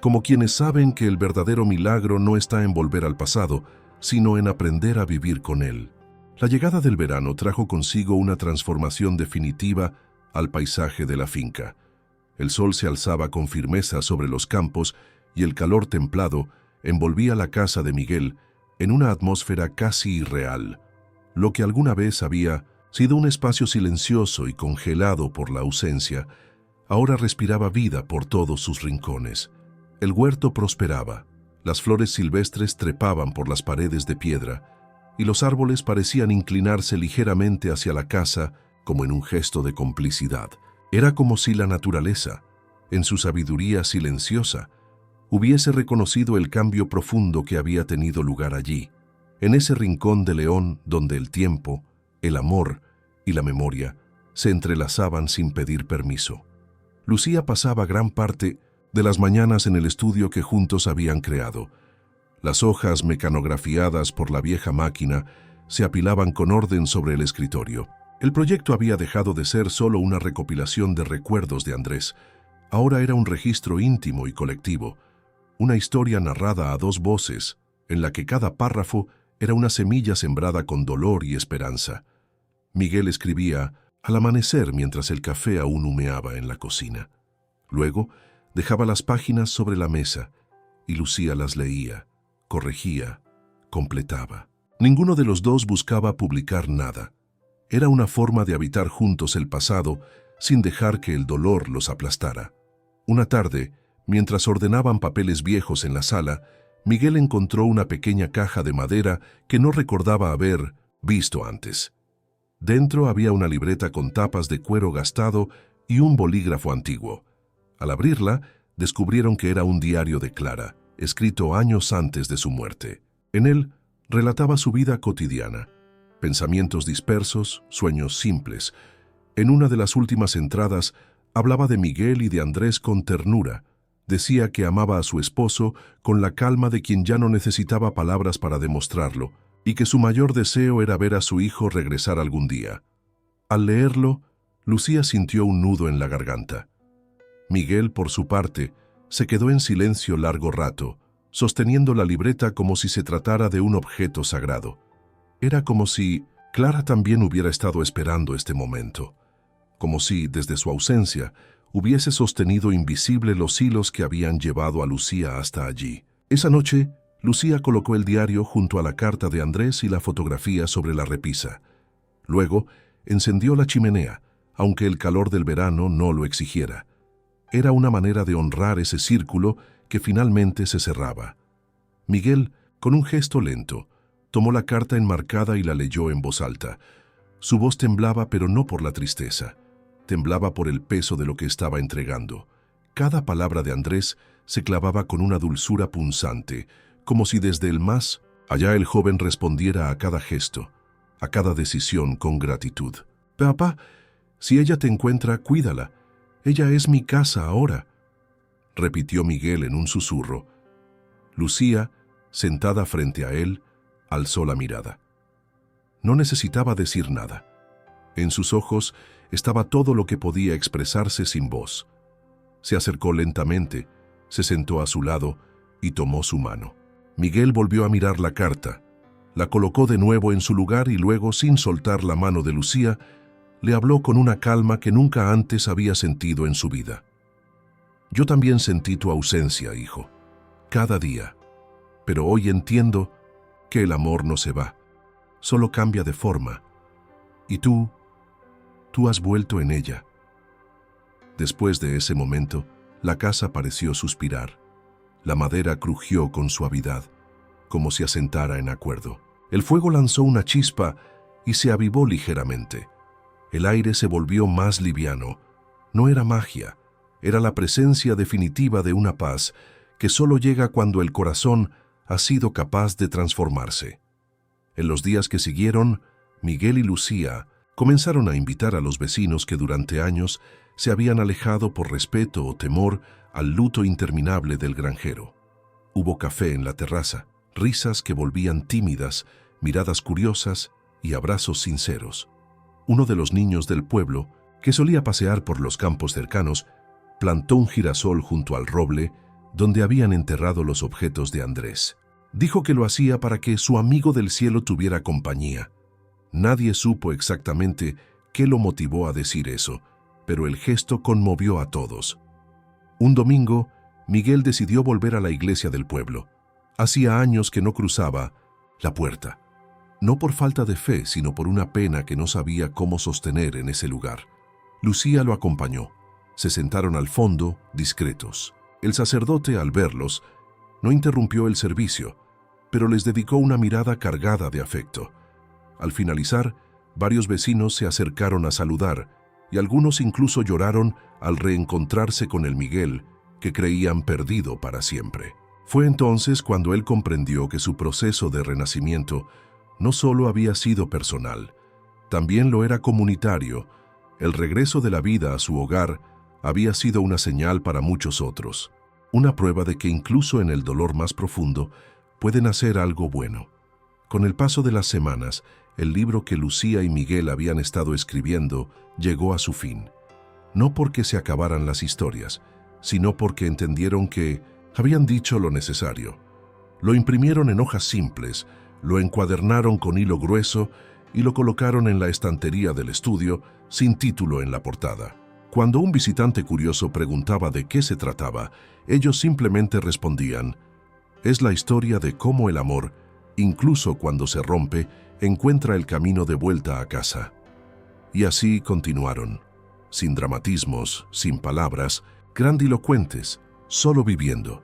Como quienes saben que el verdadero milagro no está en volver al pasado, sino en aprender a vivir con él. La llegada del verano trajo consigo una transformación definitiva al paisaje de la finca. El sol se alzaba con firmeza sobre los campos y el calor templado envolvía la casa de Miguel en una atmósfera casi irreal. Lo que alguna vez había sido un espacio silencioso y congelado por la ausencia, ahora respiraba vida por todos sus rincones. El huerto prosperaba, las flores silvestres trepaban por las paredes de piedra y los árboles parecían inclinarse ligeramente hacia la casa como en un gesto de complicidad. Era como si la naturaleza, en su sabiduría silenciosa, hubiese reconocido el cambio profundo que había tenido lugar allí, en ese rincón de León donde el tiempo, El amor y la memoria se entrelazaban sin pedir permiso. Lucía pasaba gran parte de las mañanas en el estudio que juntos habían creado. Las hojas mecanografiadas por la vieja máquina se apilaban con orden sobre el escritorio. El proyecto había dejado de ser solo una recopilación de recuerdos de Andrés. Ahora era un registro íntimo y colectivo, una historia narrada a dos voces, en la que cada párrafo era una semilla sembrada con dolor y esperanza. Miguel escribía al amanecer mientras el café aún humeaba en la cocina. Luego dejaba las páginas sobre la mesa y Lucía las leía, corregía, completaba. Ninguno de los dos buscaba publicar nada. Era una forma de habitar juntos el pasado sin dejar que el dolor los aplastara. Una tarde, mientras ordenaban papeles viejos en la sala, Miguel encontró una pequeña caja de madera que no recordaba haber visto antes. Dentro había una libreta con tapas de cuero gastado y un bolígrafo antiguo. Al abrirla, descubrieron que era un diario de Clara, escrito años antes de su muerte. En él relataba su vida cotidiana, pensamientos dispersos, sueños simples. En una de las últimas entradas hablaba de Miguel y de Andrés con ternura. Decía que amaba a su esposo con la calma de quien ya no necesitaba palabras para demostrarlo, y que su mayor deseo era ver a su hijo regresar algún día. Al leerlo, Lucía sintió un nudo en la garganta. Miguel, por su parte, se quedó en silencio largo rato, sosteniendo la libreta como si se tratara de un objeto sagrado. Era como si Clara también hubiera estado esperando este momento, como si, desde su ausencia, hubiese sostenido invisible los hilos que habían llevado a Lucía hasta allí. Esa noche, Lucía colocó el diario junto a la carta de Andrés y la fotografía sobre la repisa. Luego, encendió la chimenea, aunque el calor del verano no lo exigiera. Era una manera de honrar ese círculo que finalmente se cerraba. Miguel, con un gesto lento, tomó la carta enmarcada y la leyó en voz alta. Su voz temblaba, pero no por la tristeza. Temblaba por el peso de lo que estaba entregando. Cada palabra de Andrés se clavaba con una dulzura punzante, como si desde el más allá el joven respondiera a cada gesto, a cada decisión con gratitud. «Papá, si ella te encuentra, cuídala. Ella es mi casa ahora», repitió Miguel en un susurro. Lucía, sentada frente a él, alzó la mirada. No necesitaba decir nada. En sus ojos estaba todo lo que podía expresarse sin voz. Se acercó lentamente, se sentó a su lado y tomó su mano. Miguel volvió a mirar la carta, la colocó de nuevo en su lugar y luego, sin soltar la mano de Lucía, le habló con una calma que nunca antes había sentido en su vida. «Yo también sentí tu ausencia, hijo, cada día, pero hoy entiendo que el amor no se va, solo cambia de forma. Y tú has vuelto en ella». Después de ese momento, la casa pareció suspirar. La madera crujió con suavidad, como si asentara en acuerdo. El fuego lanzó una chispa y se avivó ligeramente. El aire se volvió más liviano. No era magia, era la presencia definitiva de una paz que solo llega cuando el corazón ha sido capaz de transformarse. En los días que siguieron, Miguel y Lucía comenzaron a invitar a los vecinos que durante años se habían alejado por respeto o temor al luto interminable del granjero. Hubo café en la terraza, risas que volvían tímidas, miradas curiosas y abrazos sinceros. Uno de los niños del pueblo, que solía pasear por los campos cercanos, plantó un girasol junto al roble donde habían enterrado los objetos de Andrés. Dijo que lo hacía para que su amigo del cielo tuviera compañía. Nadie supo exactamente qué lo motivó a decir eso, pero el gesto conmovió a todos. Un domingo, Miguel decidió volver a la iglesia del pueblo. Hacía años que no cruzaba la puerta, no por falta de fe, sino por una pena que no sabía cómo sostener en ese lugar. Lucía lo acompañó. Se sentaron al fondo, discretos. El sacerdote, al verlos, no interrumpió el servicio, pero les dedicó una mirada cargada de afecto. Al finalizar, varios vecinos se acercaron a saludar, y algunos incluso lloraron al reencontrarse con el Miguel que creían perdido para siempre. Fue entonces cuando él comprendió que su proceso de renacimiento no solo había sido personal, También lo era comunitario. El regreso de la vida a su hogar había sido una señal para muchos otros, una prueba de que incluso en el dolor más profundo puede nacer algo bueno. Con el paso de las semanas, el libro que Lucía y Miguel habían estado escribiendo llegó a su fin. No porque se acabaran las historias, sino porque entendieron que habían dicho lo necesario. Lo imprimieron en hojas simples, lo encuadernaron con hilo grueso y lo colocaron en la estantería del estudio sin título en la portada. Cuando un visitante curioso preguntaba de qué se trataba, ellos simplemente respondían: es la historia de cómo el amor, incluso cuando se rompe, encuentra el camino de vuelta a casa. Y así continuaron, sin dramatismos, sin palabras, grandilocuentes, solo viviendo,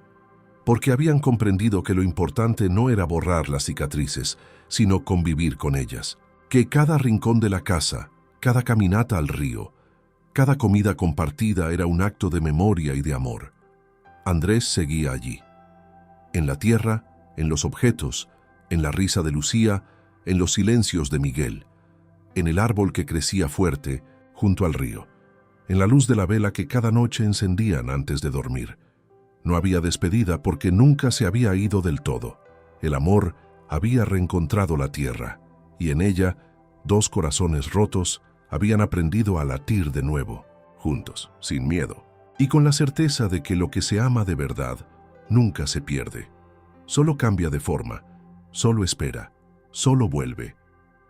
porque habían comprendido que lo importante no era borrar las cicatrices, sino convivir con ellas, que cada rincón de la casa, cada caminata al río, cada comida compartida era un acto de memoria y de amor. Andrés seguía allí, en la tierra, en los objetos, en la risa de Lucía, en los silencios de Miguel, en el árbol que crecía fuerte junto al río, en la luz de la vela que cada noche encendían antes de dormir. No había despedida porque nunca se había ido del todo. El amor había reencontrado la tierra, y en ella, dos corazones rotos habían aprendido a latir de nuevo, juntos, sin miedo, y con la certeza de que lo que se ama de verdad nunca se pierde. Solo cambia de forma, solo espera, solo vuelve,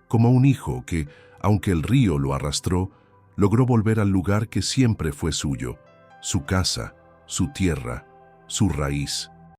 como un hijo que, aunque el río lo arrastró, logró volver al lugar que siempre fue suyo, su casa, su tierra, su raíz.